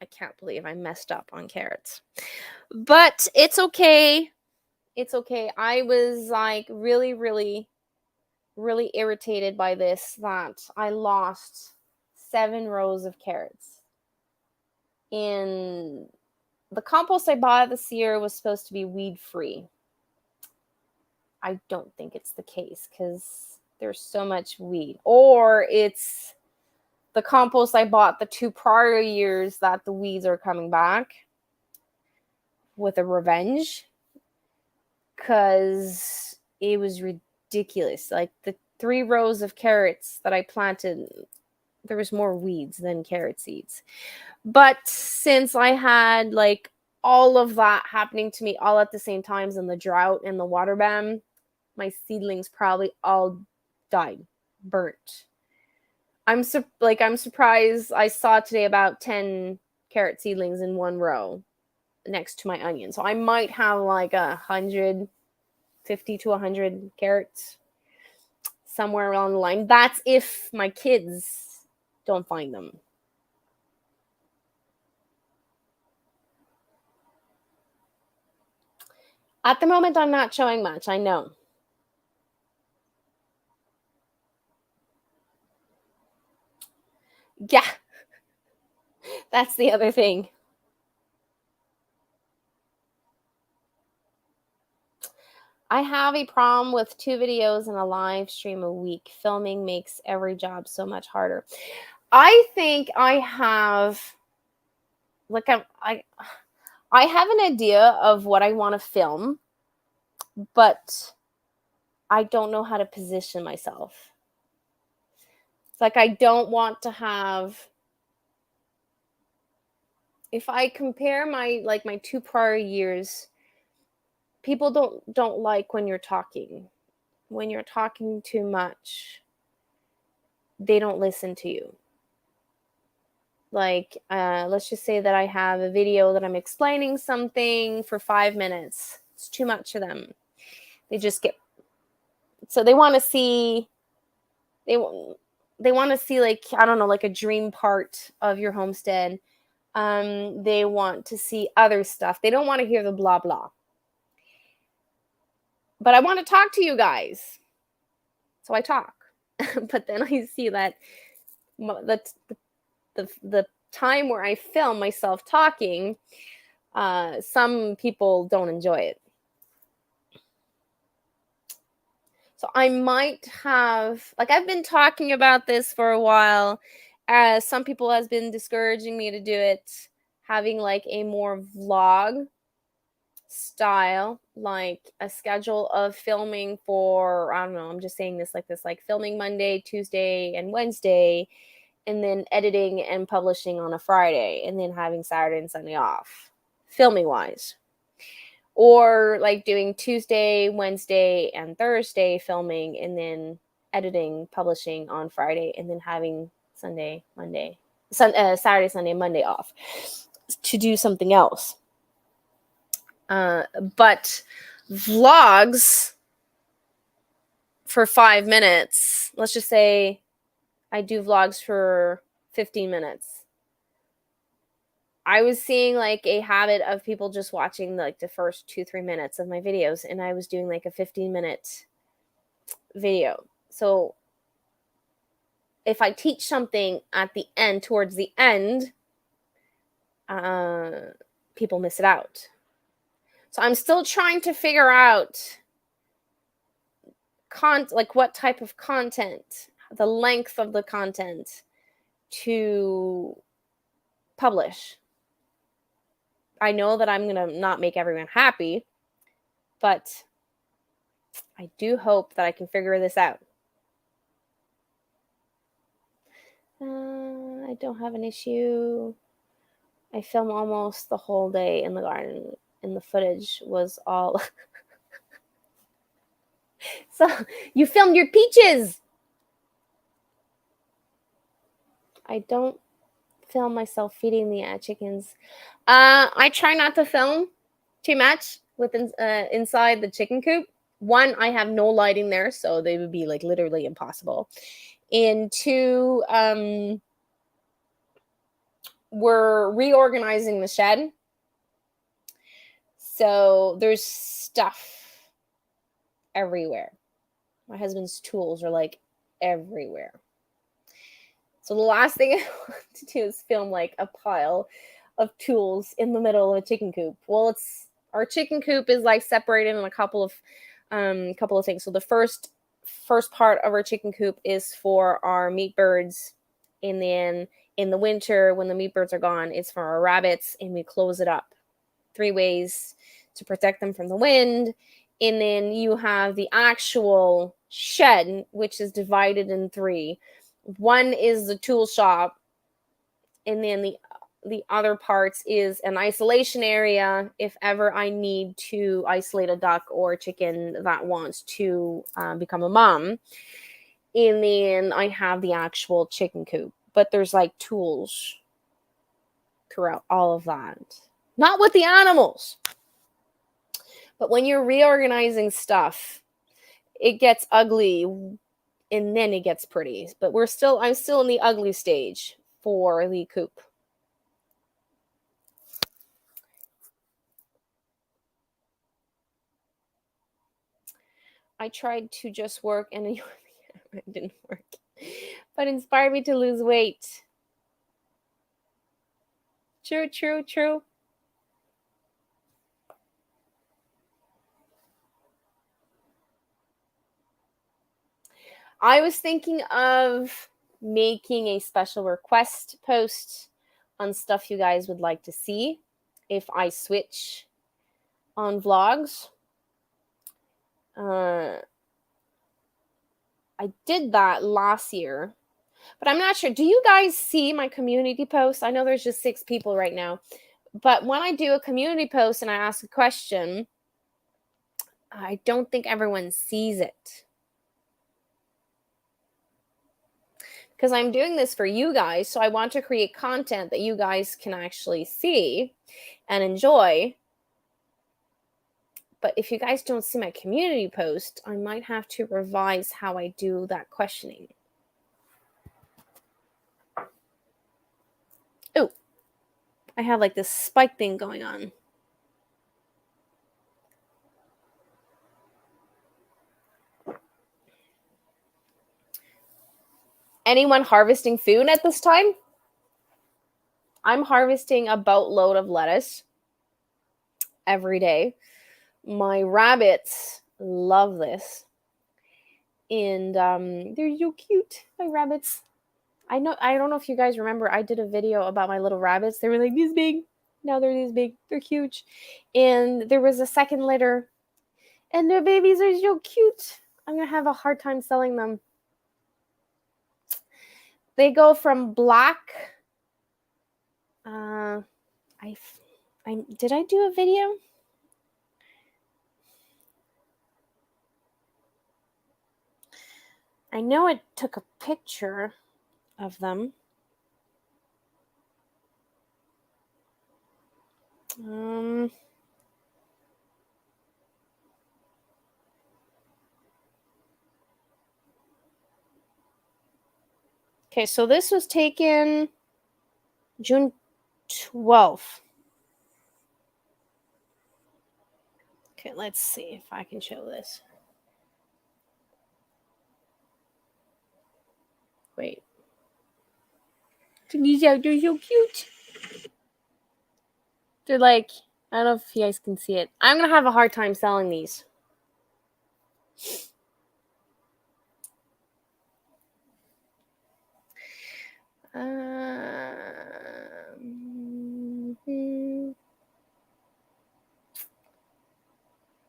I can't believe I messed up on carrots. But it's okay. It's okay. I was like really, really, really irritated by this, that I lost 7 rows of carrots. And the compost I bought this year was supposed to be weed free. I don't think it's the case, because there's so much weed. Or it's the compost I bought the 2 prior years that the weeds are coming back with a revenge, because it was ridiculous. Like the 3 rows of carrots that I planted, there was more weeds than carrot seeds. But since I had like all of that happening to me all at the same times, in the drought and the water ban, my seedlings probably all died, burnt. I'm surprised. I saw today about 10 carrot seedlings in 1 row next to my onion. So I might have like 150 to 100 carrots somewhere along the line. That's if my kids don't find them. At the moment, I'm not showing much, I know. Yeah, that's the other thing. I have a problem with 2 videos and a live stream a week. Filming makes every job so much harder. I think I have, like, I have an idea of what I want to film, but I don't know how to position myself. It's like I don't want to have, if I compare my 2 prior years, people don't like when you're talking. When you're talking too much, they don't listen to you. Like, let's just say that I have a video that I'm explaining something for 5 minutes. It's too much for them. They just get, so they want to see, they want to see, like, I don't know, like a dream part of your homestead. They want to see other stuff. They don't want to hear the blah blah. But I want to talk to you guys, so I talk. But then I see that the time where I film myself talking, some people don't enjoy it. So I might have, like, I've been talking about this for a while. Some people has been discouraging me to do it, having like a more vlog style, like a schedule of filming for, I don't know, I'm just saying this, like filming Monday, Tuesday, and Wednesday, and then editing and publishing on a Friday, and then having Saturday and Sunday off, filming wise. Or like doing Tuesday, Wednesday, and Thursday filming, and then editing, publishing on Friday, and then having Saturday, Sunday, Monday off to do something else. But vlogs for 5 minutes, let's just say I do vlogs for 15 minutes. I was seeing like a habit of people just watching like the first 2-3 minutes of my videos, and I was doing like a 15-minute video. So if I teach something at the end, towards the end, people miss it out. So I'm still trying to figure out like what type of content, the length of the content to publish. I know that I'm going to not make everyone happy, but I do hope that I can figure this out. I don't have an issue. I film almost the whole day in the garden, and the footage was all... So, you filmed your peaches! I don't film myself feeding the chickens. I try not to film too much within inside the chicken coop. One, I have no lighting there, so they would be like literally impossible. And two, we're reorganizing the shed, so there's stuff everywhere. My husband's tools are like everywhere. So the last thing I want to do is film like a pile of tools in the middle of a chicken coop. Well, our chicken coop is like separated in a couple of things. So the first part of our chicken coop is for our meat birds, and then in the winter when the meat birds are gone, it's for our rabbits, and we close it up 3 ways to protect them from the wind. And then you have the actual shed, which is divided in 3. One is the tool shop, and then the other parts is an isolation area if ever I need to isolate a duck or a chicken that wants to become a mom. And then I have the actual chicken coop, but there's like tools throughout all of that. Not with the animals, but when you're reorganizing stuff, it gets ugly and then it gets pretty. But I'm still in the ugly stage for the coop. I tried to just work and it didn't work, but inspired me to lose weight. True, true, true. I was thinking of making a special request post on stuff you guys would like to see if I switch on vlogs. I did that last year, but I'm not sure. Do you guys see my community posts? I know there's just 6 people right now, but when I do a community post and I ask a question, I don't think everyone sees it. Because I'm doing this for you guys, so I want to create content that you guys can actually see and enjoy. But if you guys don't see my community post, I might have to revise how I do that questioning. Oh, I have like this spike thing going on. Anyone harvesting food at this time? I'm harvesting a boatload of lettuce every day. My rabbits love this. And they're so cute, my rabbits. I don't know if you guys remember, I did a video about my little rabbits. They were like this big. Now they're this big. They're huge. And there was a second litter. And their babies are so cute. I'm going to have a hard time selling them. They go from black. Did I do a video? I know I took a picture of them. Okay, so this was taken June 12th. Okay, let's see if I can show this. Wait. These out, they're so cute. They're like, I don't know if you guys can see it. I'm going to have a hard time selling these.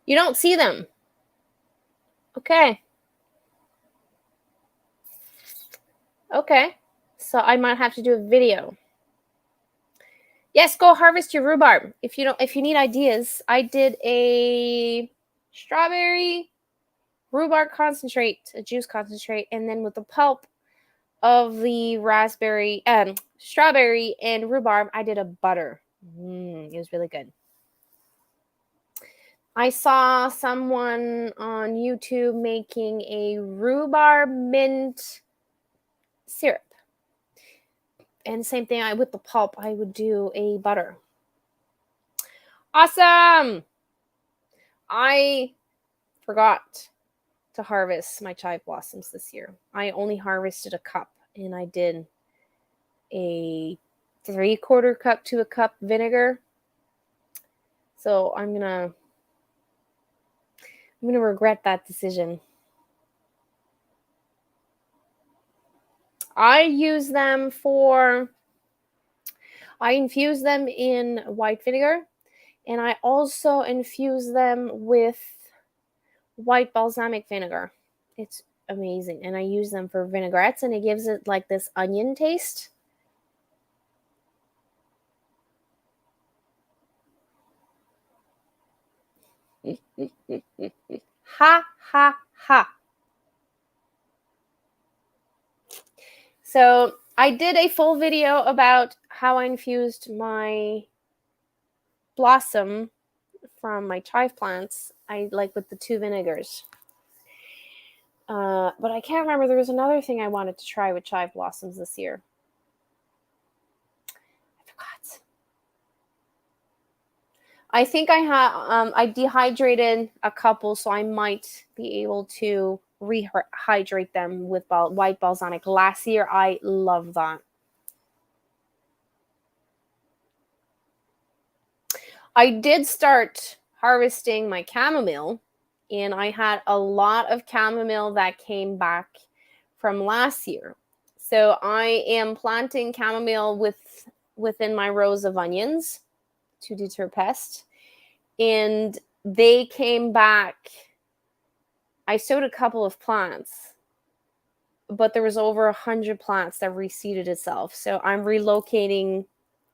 You don't see them. Okay. Okay. So I might have to do a video. Yes, go harvest your rhubarb. If you need ideas, I did a strawberry rhubarb concentrate, a juice concentrate, and then with the pulp of the raspberry, strawberry and rhubarb, I did a butter. It was really good. I saw someone on YouTube making a rhubarb mint syrup. And same thing, with the pulp, I would do a butter. Awesome! I forgot to harvest my chive blossoms this year. I only harvested a cup, and I did a 3/4 cup to a cup vinegar. So I'm gonna regret that decision. I infuse them in white vinegar, and I also infuse them with white balsamic vinegar. It's amazing. And I use them for vinaigrettes, and it gives it like this onion taste. Ha, ha, ha. So I did a full video about how I infused my blossom from my chive plants. I like with the 2 vinegars. But I can't remember. There was another thing I wanted to try with chive blossoms this year. I forgot. I think I dehydrated a couple, so I might be able to rehydrate them with white balsamic. Last year, I love that. I did start harvesting my chamomile, and I had a lot of chamomile that came back from last year. So I am planting chamomile within my rows of onions to deter pests, and they came back. I sowed a couple of plants, but there was over 100 plants that reseeded itself. So I'm relocating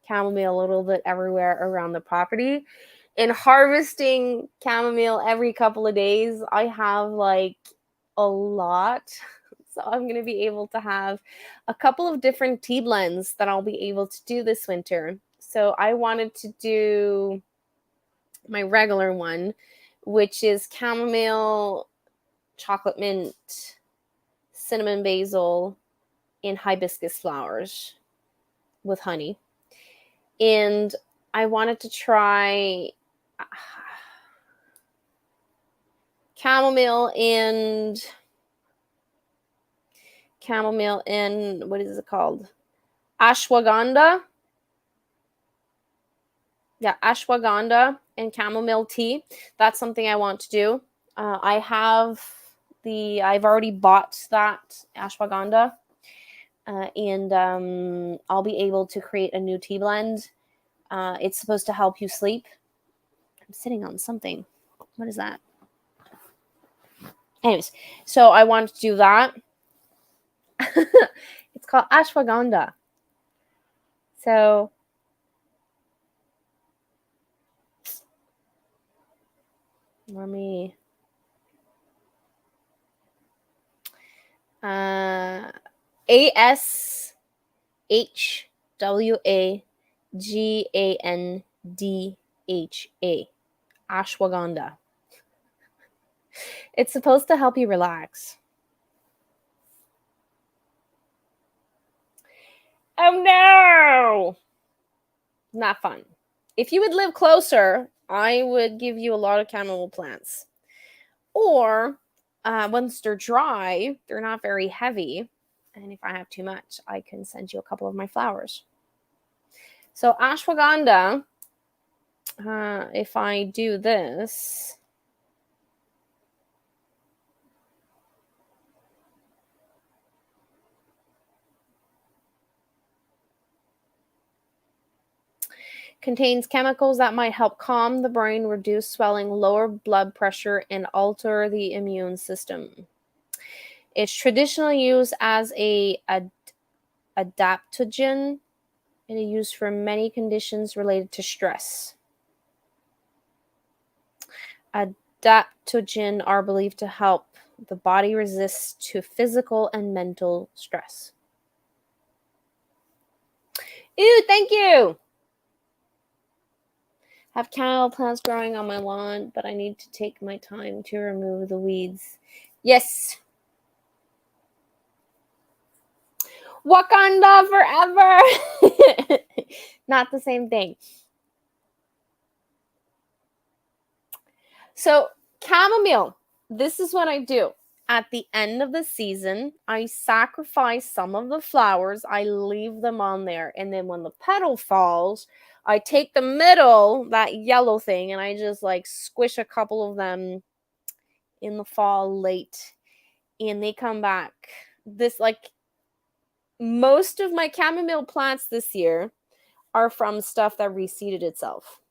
chamomile a little bit everywhere around the property and harvesting chamomile every couple of days. I have like a lot. So I'm going to be able to have a couple of different tea blends that I'll be able to do this winter. So I wanted to do my regular one, which is chamomile, chocolate mint, cinnamon basil, and hibiscus flowers with honey. And I wanted to try chamomile and what is it called? Ashwagandha. Yeah, ashwagandha and chamomile tea. That's something I want to do. I've already bought that ashwagandha, and I'll be able to create a new tea blend. It's supposed to help you sleep. I'm sitting on something. What is that? Anyways, so I want to do that. It's called ashwagandha. So let me ashwagandha. Ashwagandha. It's supposed to help you relax. Oh no! Not fun. If you would live closer, I would give you a lot of chamomile plants. Or once they're dry, they're not very heavy. And if I have too much, I can send you a couple of my flowers. So ashwagandha, if I do this, contains chemicals that might help calm the brain, reduce swelling, lower blood pressure, and alter the immune system. It's traditionally used as a adaptogen and is used for many conditions related to stress. Adaptogen are believed to help the body resist to physical and mental stress. Ew, thank you! Have chamomile plants growing on my lawn, but I need to take my time to remove the weeds. Yes. Wakanda forever. Not the same thing. So chamomile, this is what I do. At the end of the season, I sacrifice some of the flowers. I leave them on there. And then when the petal falls, I take the middle, that yellow thing, and I just like squish a couple of them in the fall late. And they come back. This, like, most of my chamomile plants this year are from stuff that reseeded itself.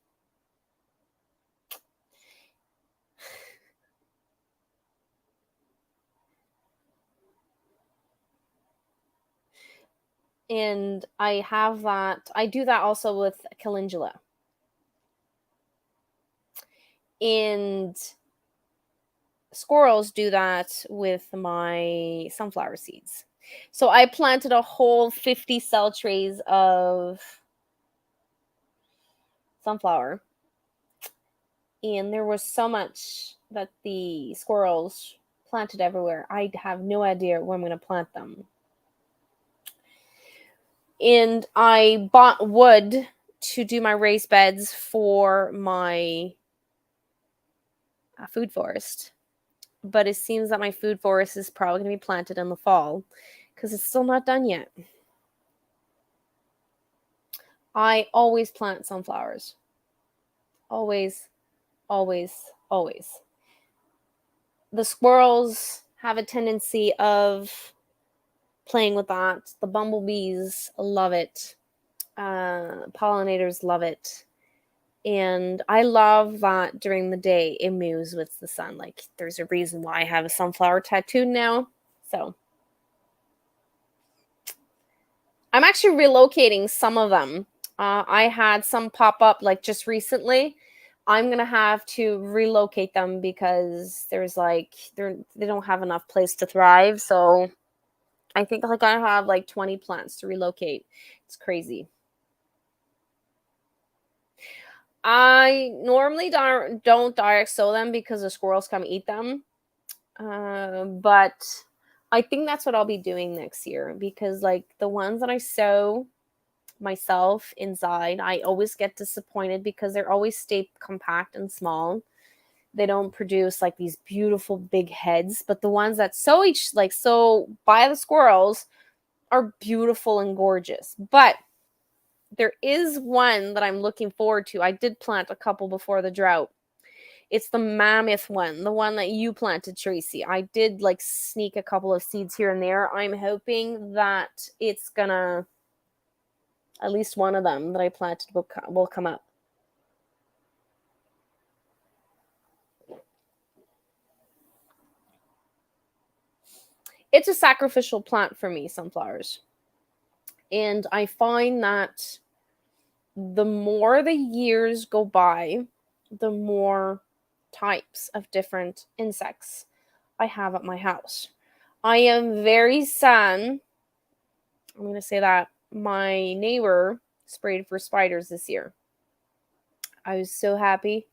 And I have that. I do that also with calendula. And squirrels do that with my sunflower seeds. So I planted a whole 50 cell trays of sunflower. And there was so much that the squirrels planted everywhere. I have no idea where I'm going to plant them. And I bought wood to do my raised beds for my food forest. But it seems that my food forest is probably going to be planted in the fall because it's still not done yet. I always plant sunflowers. Always, always, always. The squirrels have a tendency of playing with that. The bumblebees love it. Pollinators love it. And I love that during the day it moves with the sun. Like, there's a reason why I have a sunflower tattoo now. So I'm actually relocating some of them. I had some pop up like just recently. I'm gonna have to relocate them because there's like they don't have enough place to thrive. So I think like I have like 20 plants to relocate. It's crazy. I normally don't direct sow them because the squirrels come eat them. But I think that's what I'll be doing next year because like the ones that I sow myself inside, I always get disappointed because they're always stay compact and small. They don't produce like these beautiful big heads, but the ones that sow by the squirrels are beautiful and gorgeous. But there is one that I'm looking forward to. I did plant a couple before the drought. It's the mammoth one, the one that you planted, Tracy. I did like sneak a couple of seeds here and there. I'm hoping that it's gonna, at least one of them that I planted will come up. It's a sacrificial plant for me, sunflowers. And I find that the more the years go by, the more types of different insects I have at my house. I am very sad. I'm going to say that my neighbor sprayed for spiders this year. I was so happy.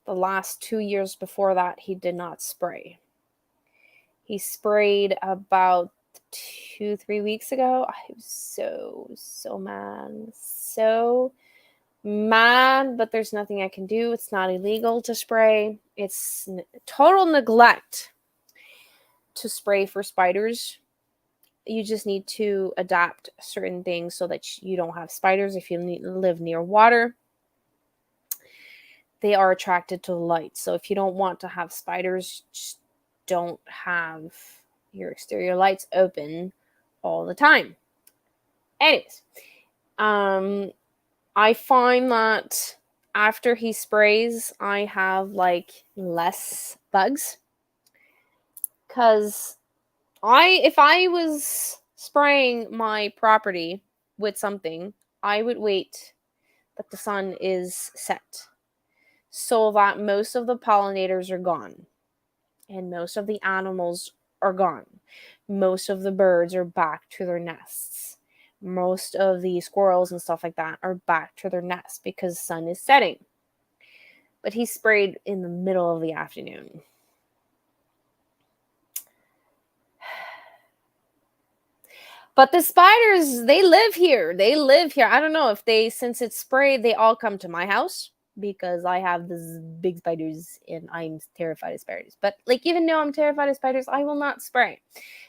The last 2 years before that, he did not spray. He sprayed about 2-3 weeks ago. I was so mad. So mad, but there's nothing I can do. It's not illegal to spray. It's total neglect to spray for spiders. You just need to adapt certain things so that you don't have spiders. If you live near water, they are attracted to the light. So if you don't want to have spiders, just don't have your exterior lights open all the time. Anyways, I find that after he sprays, I have like less bugs. Because if I was spraying my property with something, I would wait that the sun is set so that most of the pollinators are gone and most of the animals are gone. Most of the birds are back to their nests. Most of the squirrels and stuff like that are back to their nests because the sun is setting. But he sprayed in the middle of the afternoon. But the spiders, they live here. I don't know if since it's sprayed, they all come to my house because I have these big spiders and I'm terrified of spiders. But like, even though I'm terrified of spiders, I will not spray.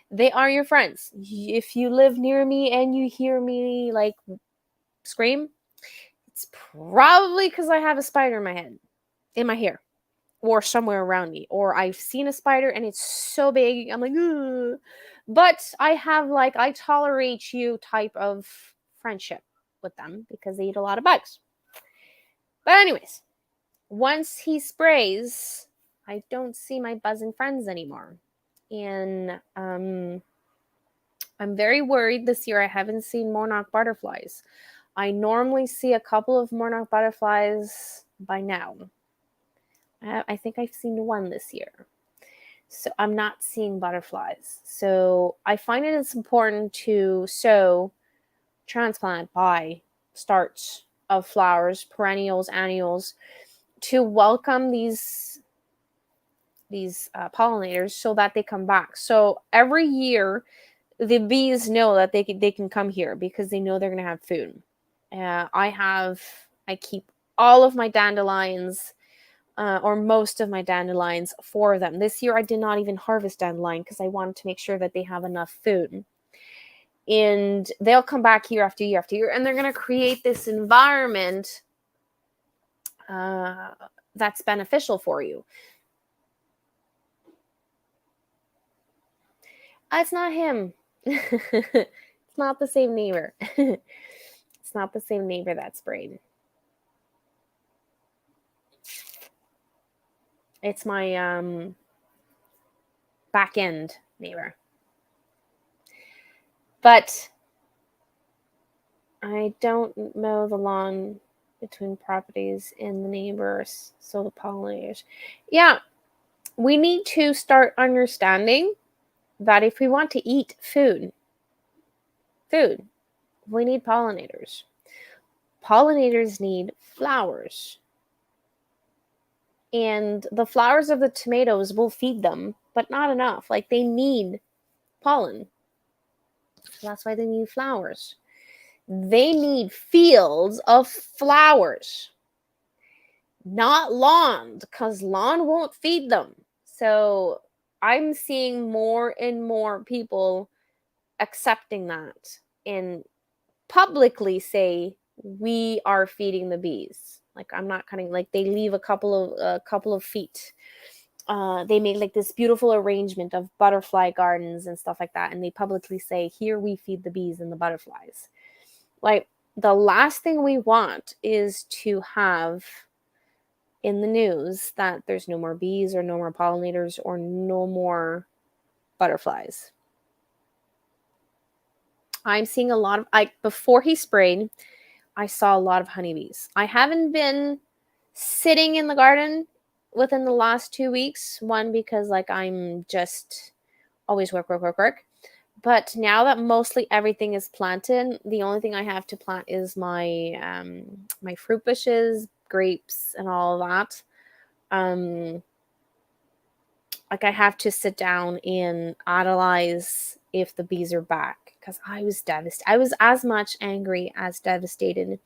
They are your friends. If you live near me and you hear me like scream, it's probably because I have a spider in my hair, or somewhere around me, or I've seen a spider and it's so big, I'm like, ugh. But I tolerate you type of friendship with them because they eat a lot of bugs. But anyways, once he sprays, I don't see my buzzing friends anymore. And I'm very worried this year. I haven't seen monarch butterflies. I normally see a couple of monarch butterflies by now. I think I've seen one this year. So I'm not seeing butterflies. So I find it's important to transplant, buy starts of flowers, perennials, annuals, to welcome these pollinators so that they come back. So every year, the bees know that they can come here because they know they're going to have food. I keep all of my dandelions, or most of my dandelions, for them. This year I did not even harvest dandelion because I wanted to make sure that they have enough food. And they'll come back year after year after year, and they're going to create this environment that's beneficial for you. It's not him. It's not the same neighbor. It's not the same neighbor that sprayed. It's my back end neighbor. But I don't mow the lawn between properties and the neighbors, so the pollinators. Yeah, we need to start understanding that if we want to eat food, we need pollinators. Pollinators need flowers. And the flowers of the tomatoes will feed them, but not enough. Like, they need pollen. So that's why they need flowers. They need fields of flowers, not lawn, because lawn won't feed them. So I'm seeing more and more people accepting that and publicly say, we are feeding the bees. Like, I'm not cutting, like, they leave a couple of feet. They make like this beautiful arrangement of butterfly gardens and stuff like that, and they publicly say, here we feed the bees and the butterflies. Like, the last thing we want is to have in the news that there's no more bees or no more pollinators or no more butterflies. I'm seeing a lot of, before he sprayed, I saw a lot of honeybees. I haven't been sitting in the garden within the last 2 weeks. One, because like I'm just always work. But now that mostly everything is planted, the only thing I have to plant is my my fruit bushes, grapes, and all of that. Like, I have to sit down and analyze if the bees are back, because I was devastated. I was as much angry as devastated.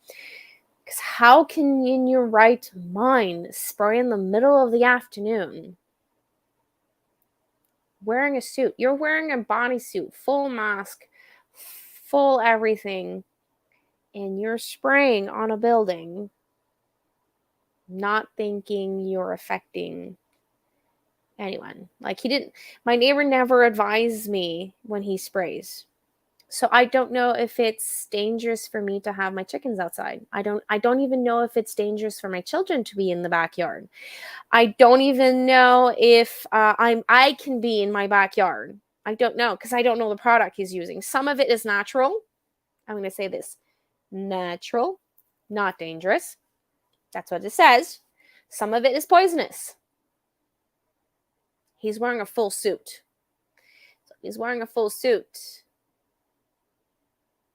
Because how can you, in your right mind, spray in the middle of the afternoon wearing a suit? You're wearing a bodysuit, full mask, full everything, and you're spraying on a building, not thinking you're affecting anyone. Like, my neighbor never advised me when he sprays. So I don't know if it's dangerous for me to have my chickens outside. I don't even know if it's dangerous for my children to be in the backyard. I don't even know if I can be in my backyard. I don't know, because I don't know the product he's using. Some of it is natural. I'm going to say this: natural, not dangerous. That's what it says. Some of it is poisonous. He's wearing a full suit. So he's wearing a full suit.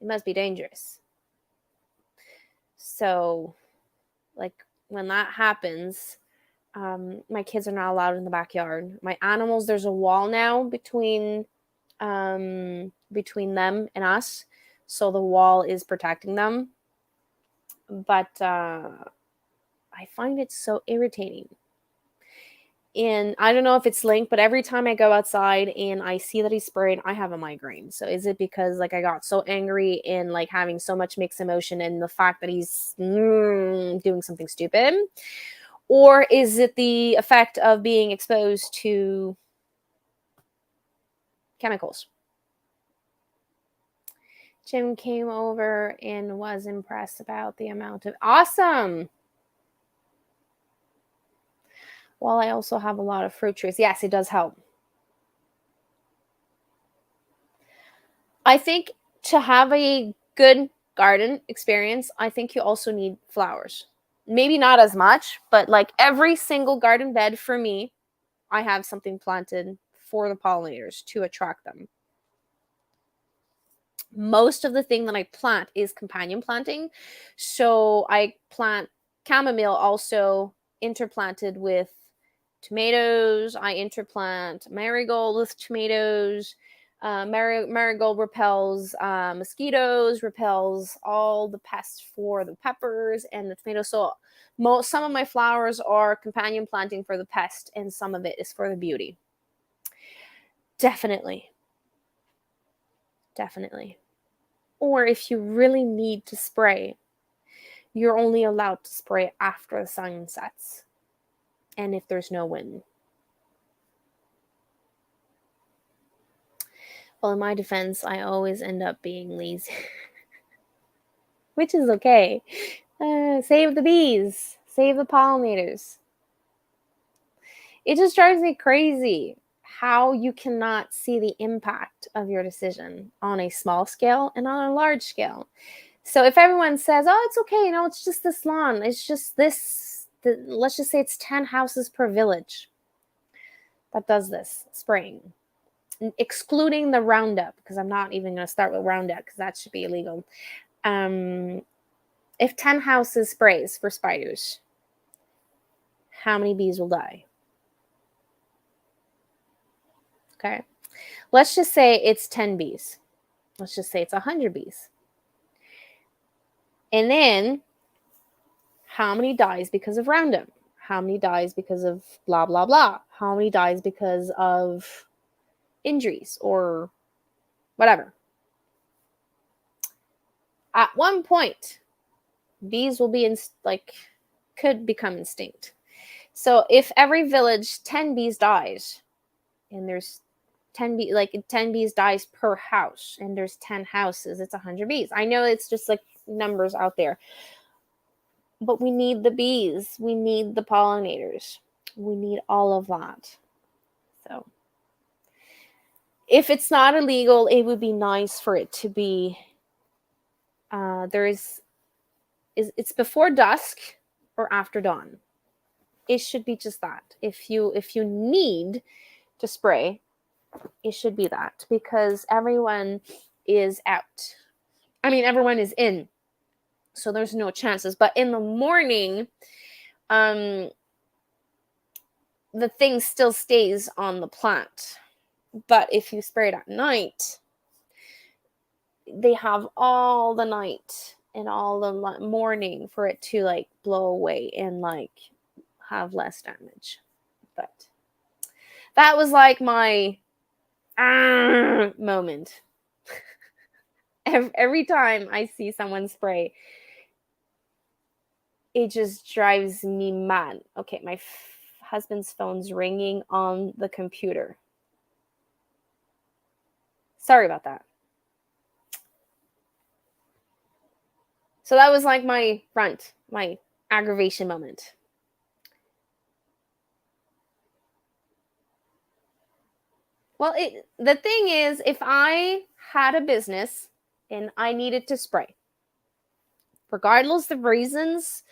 It must be dangerous. So, like, when that happens, my kids are not allowed in the backyard. My animals, there's a wall now between them and us, so the wall is protecting them. But I find it so irritating. And I don't know if it's linked, but every time I go outside and I see that he's spraying, I have a migraine. So is it because like I got so angry and like having so much mixed emotion and the fact that he's doing something stupid? Or is it the effect of being exposed to chemicals? Jim came over and was impressed about the amount of... Awesome! Well, I also have a lot of fruit trees. Yes, it does help. I think to have a good garden experience, I think you also need flowers. Maybe not as much, but like every single garden bed for me, I have something planted for the pollinators to attract them. Most of the thing that I plant is companion planting. So I plant chamomile also interplanted with tomatoes. I interplant marigold with tomatoes. Marigold repels mosquitoes, repels all the pests for the peppers and the tomatoes. So some of my flowers are companion planting for the pest, and some of it is for the beauty. Definitely. Definitely. Or if you really need to spray, you're only allowed to spray after the sun sets and if there's no wind. Well, in my defense, I always end up being lazy, which is okay. Save the bees, save the pollinators. It just drives me crazy how you cannot see the impact of your decision on a small scale and on a large scale. So if everyone says, oh, it's okay, it's just this lawn, it's just this, let's just say it's 10 houses per village that does this spraying, excluding the Roundup, because I'm not even going to start with Roundup because that should be illegal. If 10 houses sprays for spiders, how many bees will die? Okay. Let's just say it's 10 bees. Let's just say it's 100 bees. And then how many dies because of Roundup? How many dies because of blah, blah, blah? How many dies because of injuries or whatever? At one point, bees will be could become extinct. So if every village 10 bees dies, and there's 10 bees dies per house, and there's 10 houses, it's 100 bees. I know it's just like numbers out there, but we need the bees, we need the pollinators, we need all of that. So if it's not illegal, it would be nice for it to be it's before dusk or after dawn. It should be just that. If you need to spray, it should be that, because everyone is out. I mean, everyone is in, so there's no chances. But in the morning, the thing still stays on the plant. But if you spray it at night, they have all the night and all the morning for it to blow away and have less damage. But that was my moment. Every time I see someone spray, it just drives me mad. Okay, my husband's phone's ringing on the computer. Sorry about that. So that was my aggravation moment. Well, the thing is, if I had a business and I needed to spray, regardless of reasons,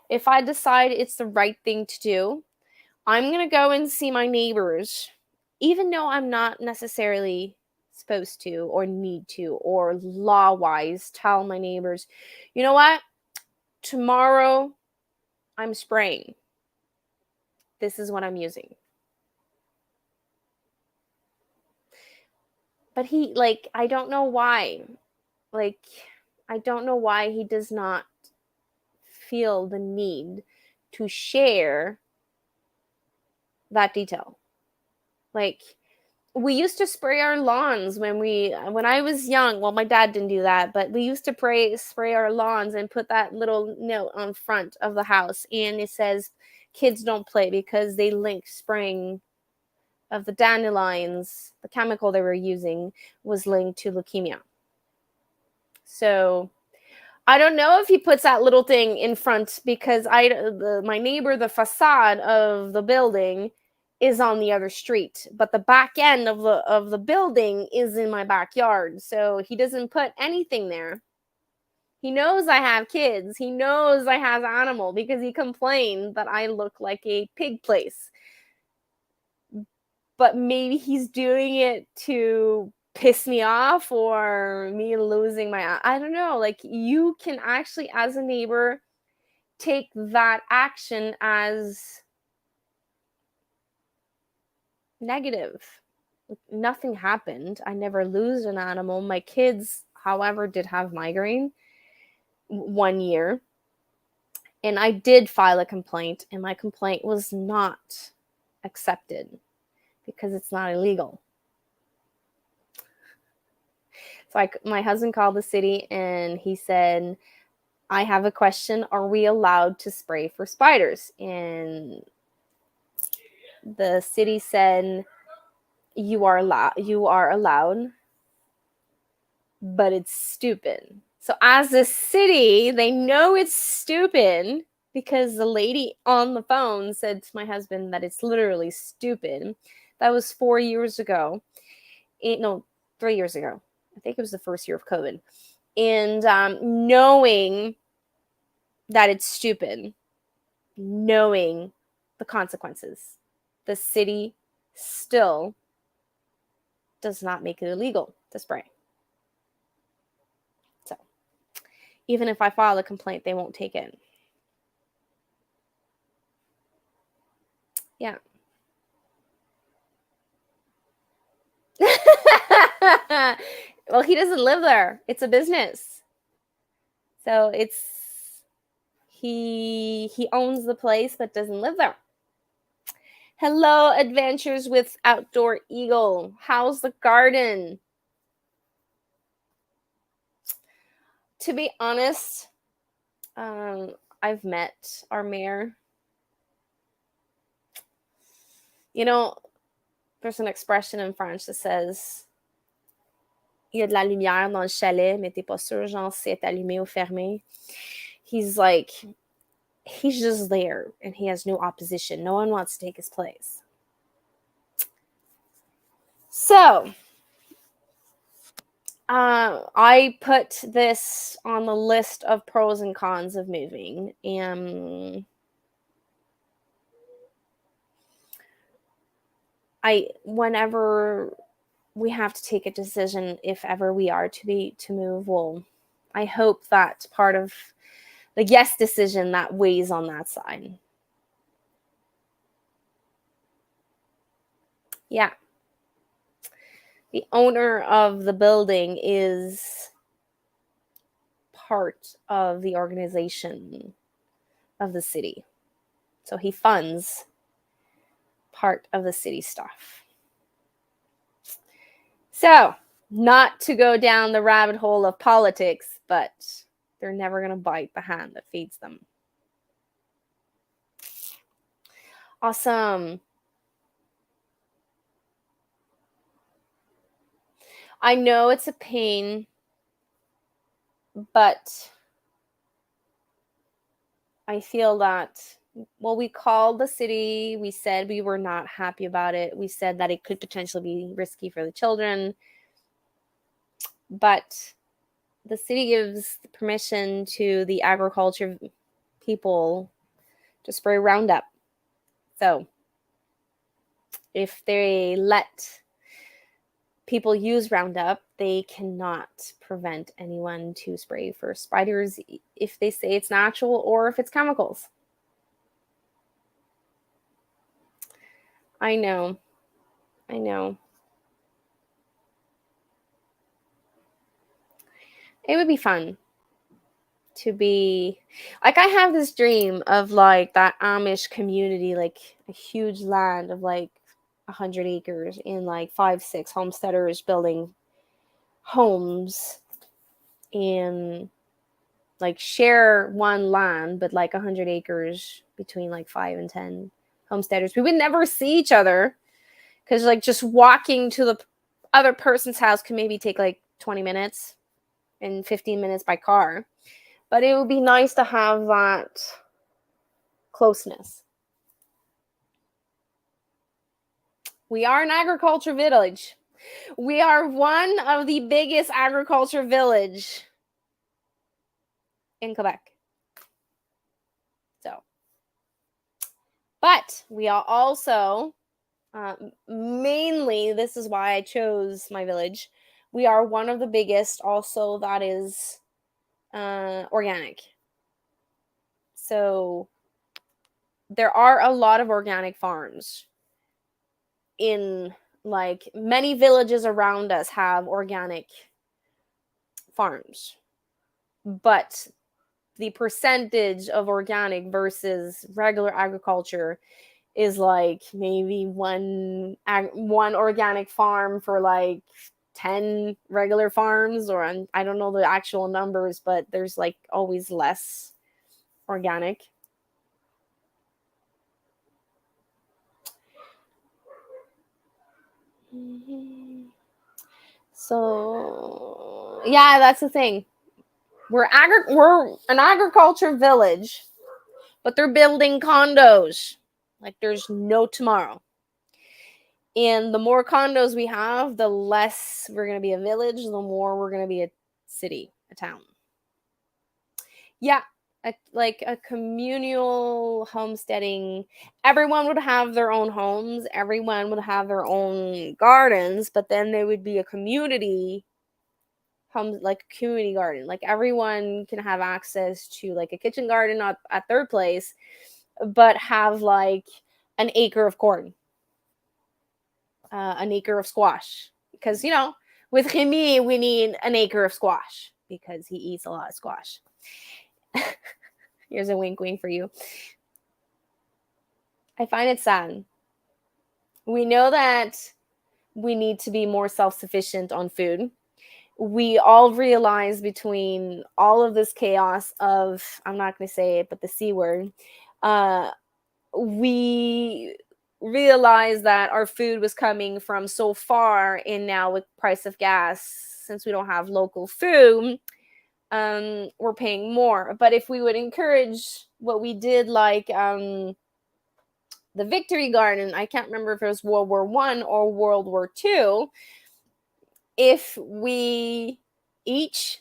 if I decide it's the right thing to do, I'm going to go and see my neighbors, even though I'm not necessarily supposed to or need to or law-wise tell my neighbors, you know what? Tomorrow I'm spraying. This is what I'm using. But he, I don't know why. I don't know why he does not feel the need to share that detail. We used to spray our lawns when I was young. Well, my dad didn't do that, but we used to spray our lawns and put that little note on front of the house, and it says, "Kids don't play," because they link spraying of the dandelions, the chemical they were using, was linked to leukemia. So I don't know if he puts that little thing in front because my neighbor, the facade of the building is on the other street, but the back end of the building is in my backyard. So he doesn't put anything there. He knows I have kids. He knows I have animal because he complained that I look like a pig place. But maybe he's doing it to piss me off or me losing I don't know. You can actually, as a neighbor, take that action as negative. Nothing happened. I never lose an animal. My kids, however, did have migraine 1 year. And I did file a complaint, and my complaint was not accepted because it's not illegal. So my husband called the city and he said, I have a question. Are we allowed to spray for spiders? And the city said, you are allowed, but it's stupid. So as a city, they know it's stupid because the lady on the phone said to my husband that it's literally stupid. That was 4 years ago. No, 3 years ago. I think it was the first year of COVID. And knowing that it's stupid, knowing the consequences, the city still does not make it illegal to spray. So even if I file a complaint, they won't take it. Yeah. Well, he doesn't live there. It's a business. So he owns the place but doesn't live there. Hello, Adventures with Outdoor Eagle. How's the garden? To be honest, I've met our mayor. You know, there's an expression in French that says, il y a de la lumière dans le chalet, mais t'es pas sûr, genre, si c'est allumé ou fermé. He's like, he's just there and he has no opposition. No one wants to take his place. So, I put this on the list of pros and cons of moving. And whenever we have to take a decision, if ever we are to move, well, I hope that part of the yes decision that weighs on that side. Yeah. The owner of the building is part of the organization of the city. So he funds part of the city stuff. So, not to go down the rabbit hole of politics, but they're never going to bite the hand that feeds them. Awesome. I know it's a pain, but I feel that, well, we called the city. We said we were not happy about it. We said that it could potentially be risky for the children. But the city gives permission to the agriculture people to spray Roundup. So if they let people use Roundup, they cannot prevent anyone to spray for spiders if they say it's natural or if it's chemicals. I know. It would be fun to be like, I have this dream of like that Amish community, like a huge land of like 100 acres and like 5-6 homesteaders building homes and like share one land, but like 100 acres between like 5 and 10 homesteaders. We would never see each other because like just walking to the other person's house can maybe take like 20 minutes and 15 minutes by car. But it would be nice to have that closeness. We are an agriculture village. We are one of the biggest agriculture village in Quebec. So, but we are also, mainly, this is why I chose my village. We are one of the biggest also that is organic. So there are a lot of organic farms. in like many villages around us have organic farms, but the percentage of organic versus regular agriculture is like maybe one organic farm for like 10 regular farms, or I don't know the actual numbers, but there's like always less organic. So yeah, that's the thing. We're an agriculture village, but they're building condos like there's no tomorrow. And the more condos we have, the less we're going to be a village, the more we're going to be a city, a town. Yeah, like a communal homesteading. Everyone would have their own homes, everyone would have their own gardens, but then there would be a community home, like a community garden. Like everyone can have access to like a kitchen garden at their place, but have like an acre of corn, an acre of squash, because with Remy we need an acre of squash because he eats a lot of squash. Here's a wink wink for you. I find it sad. We know that we need to be more self-sufficient on food. We all realize between all of this chaos of, I'm not going to say it, but the C word, we realized that our food was coming from so far, and now with price of gas, since we don't have local food, we're paying more. But if we would encourage what we did, like the Victory Garden, I can't remember if it was World War I or World War II, if we each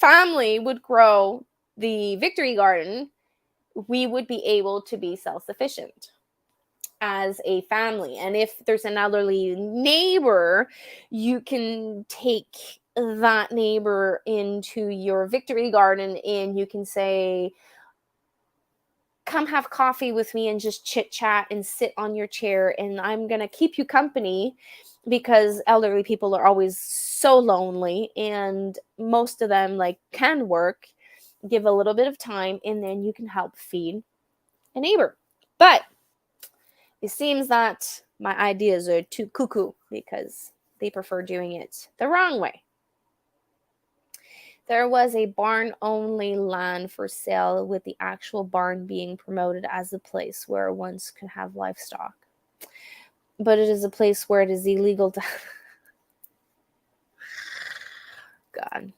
family would grow the Victory Garden, we would be able to be self-sufficient as a family. And if there's an elderly neighbor, you can take that neighbor into your Victory Garden and you can say, come have coffee with me and just chit chat and sit on your chair, and I'm gonna keep you company, because elderly people are always so lonely, and most of them like can work. Give a little bit of time and then you can help feed a neighbor. But it seems that my ideas are too cuckoo because they prefer doing it the wrong way. There was a barn-only land for sale, with the actual barn being promoted as a place where one could have livestock. But it is a place where it is illegal to... God.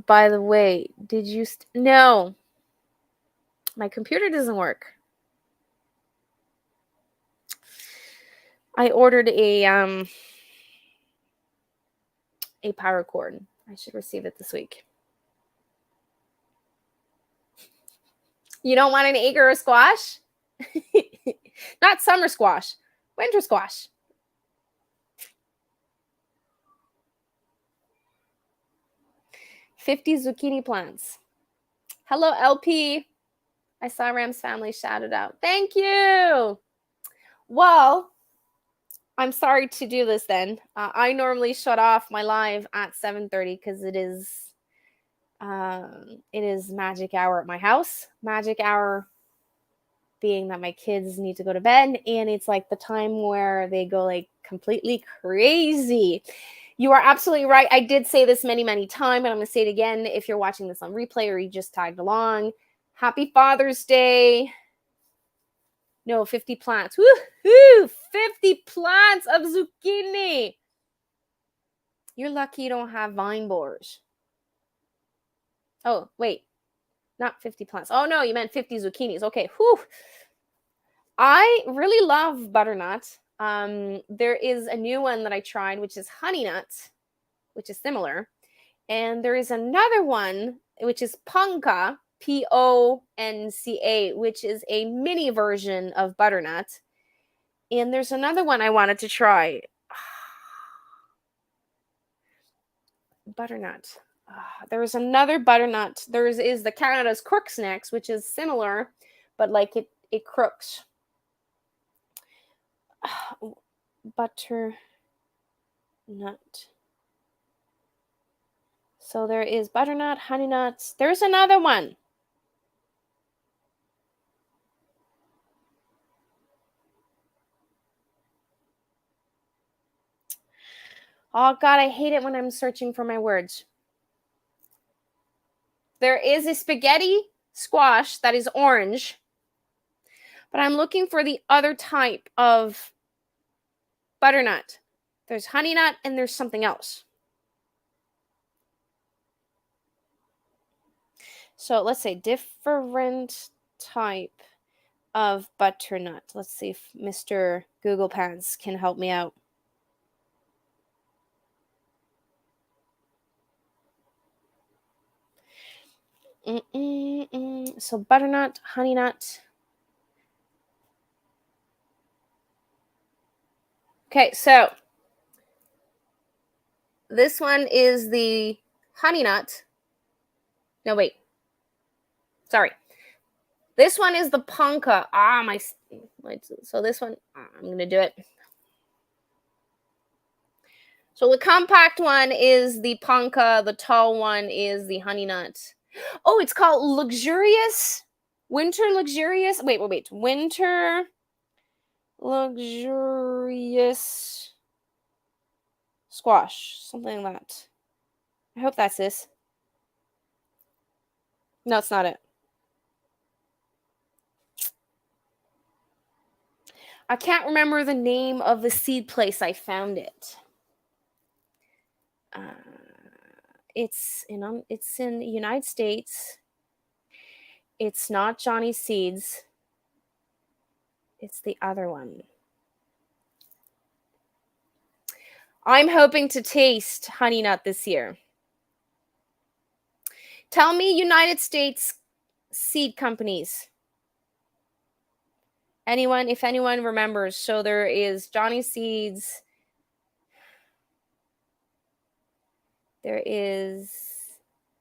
By the way, did you... No. My computer doesn't work. I ordered a power cord. I should receive it this week. You don't want an acre of squash? Not summer squash, winter squash. $50 zucchini plants. Hello, LP. I saw Ram's family shouted out. Thank you. Well, I'm sorry to do this then. I normally shut off my live at 7:30 because it is magic hour at my house. Magic hour being that my kids need to go to bed, and it's like the time where they go like completely crazy. You are absolutely right. I did say this many, many times, and I'm going to say it again if you're watching this on replay or you just tagged along. Happy Father's Day. No, 50 plants. Woohoo! 50 plants of zucchini. You're lucky you don't have vine borers. Oh, wait. Not 50 plants. Oh, no, you meant 50 zucchinis. Okay, whew. I really love butternut. There is a new one that I tried, which is honey nut, which is similar. And there is another one, which is ponca, Ponca, which is a mini version of butternut. And there's another one I wanted to try. Butternut. There's another butternut. Is the Canada's Crooksnecks, which is similar, but like it crooks. Butternut. So there is butternut, honey nuts. There's another one. Oh God, I hate it when I'm searching for my words. There is a spaghetti squash that is orange, but I'm looking for the other type of butternut. There's honey nut and there's something else. So let's say different type of butternut. Let's see if Mr. Google Pants can help me out. So butternut, honey nut. Okay, so this one is the honey nut. No, wait. Sorry. This one is the Ponca. So this one, I'm going to do it. So the compact one is the Ponca. The tall one is the honey nut. Oh, it's called luxurious. Winter luxurious. Wait. Winter luxurious squash. Something like that. I hope that's this. No, it's not it. I can't remember the name of the seed place I found it. It's in the United States. It's not Johnny Seeds. It's the other one. I'm hoping to taste honey nut this year. Tell me United States seed companies. If anyone remembers. So there is Johnny Seeds. There is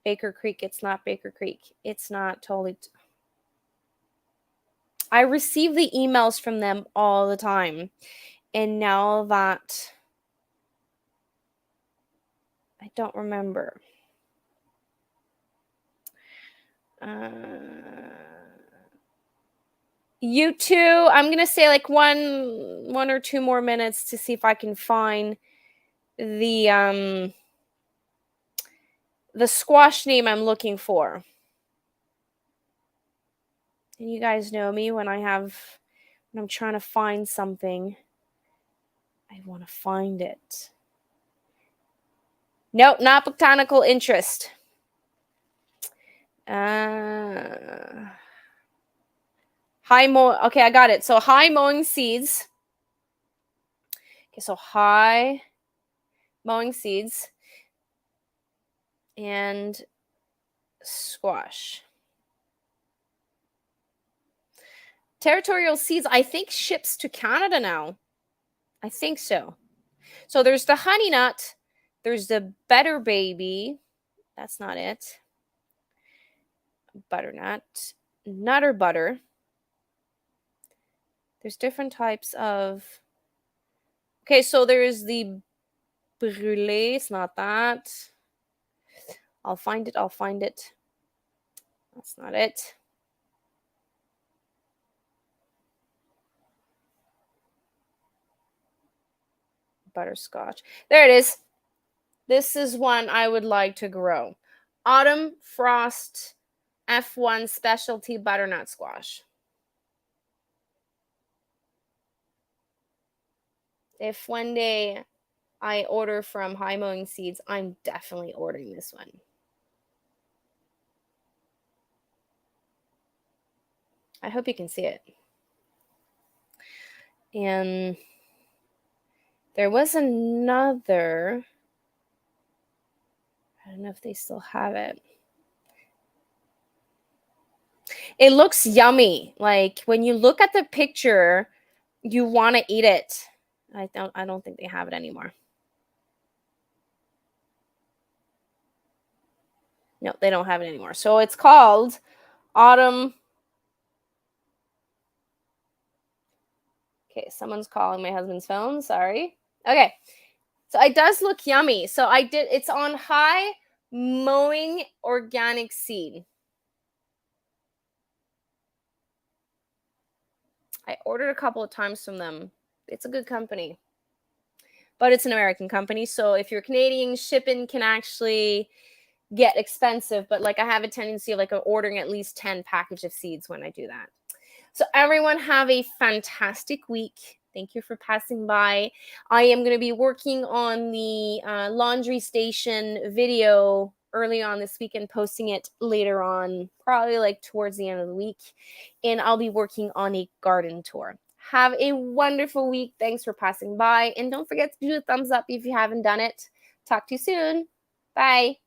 Baker Creek. It's not Baker Creek. It's not totally. I receive the emails from them all the time. And now that I don't remember. You two, I'm going to say like one or two more minutes to see if I can find the squash name I'm looking for. And you guys know me when I'm trying to find something, I want to find it. Nope, not botanical interest. Okay, I got it. So high mowing seeds. Okay, so high mowing seeds and squash. Territorial Seeds, I think, ships to Canada now. I think so. So there's the honey nut. There's the Better Baby. That's not it. Butternut. Nutter butter. There's different types of... Okay, so there's the Brûlée. It's not that. I'll find it. That's not it. Butterscotch. There it is. This is one I would like to grow. Autumn Frost F1 Specialty Butternut Squash. If one day I order from High Mowing Seeds, I'm definitely ordering this one. I hope you can see it. And there was another... I don't know if they still have it. It looks yummy. Like when you look at the picture, you want to eat it. I don't think they have it anymore. No, they don't have it anymore. So it's called Autumn Okay, someone's calling my husband's phone. Sorry. Okay. So it does look yummy. So it's on high mowing organic seed. I ordered a couple of times from them. It's a good company, but it's an American company. So if you're Canadian, shipping can actually get expensive. But like I have a tendency of like ordering at least 10 package of seeds when I do that. So everyone have a fantastic week. Thank you for passing by. I am going to be working on the laundry station video early on this week and posting it later on, probably like towards the end of the week. And I'll be working on a garden tour. Have a wonderful week. Thanks for passing by. And don't forget to do a thumbs up if you haven't done it. Talk to you soon. Bye.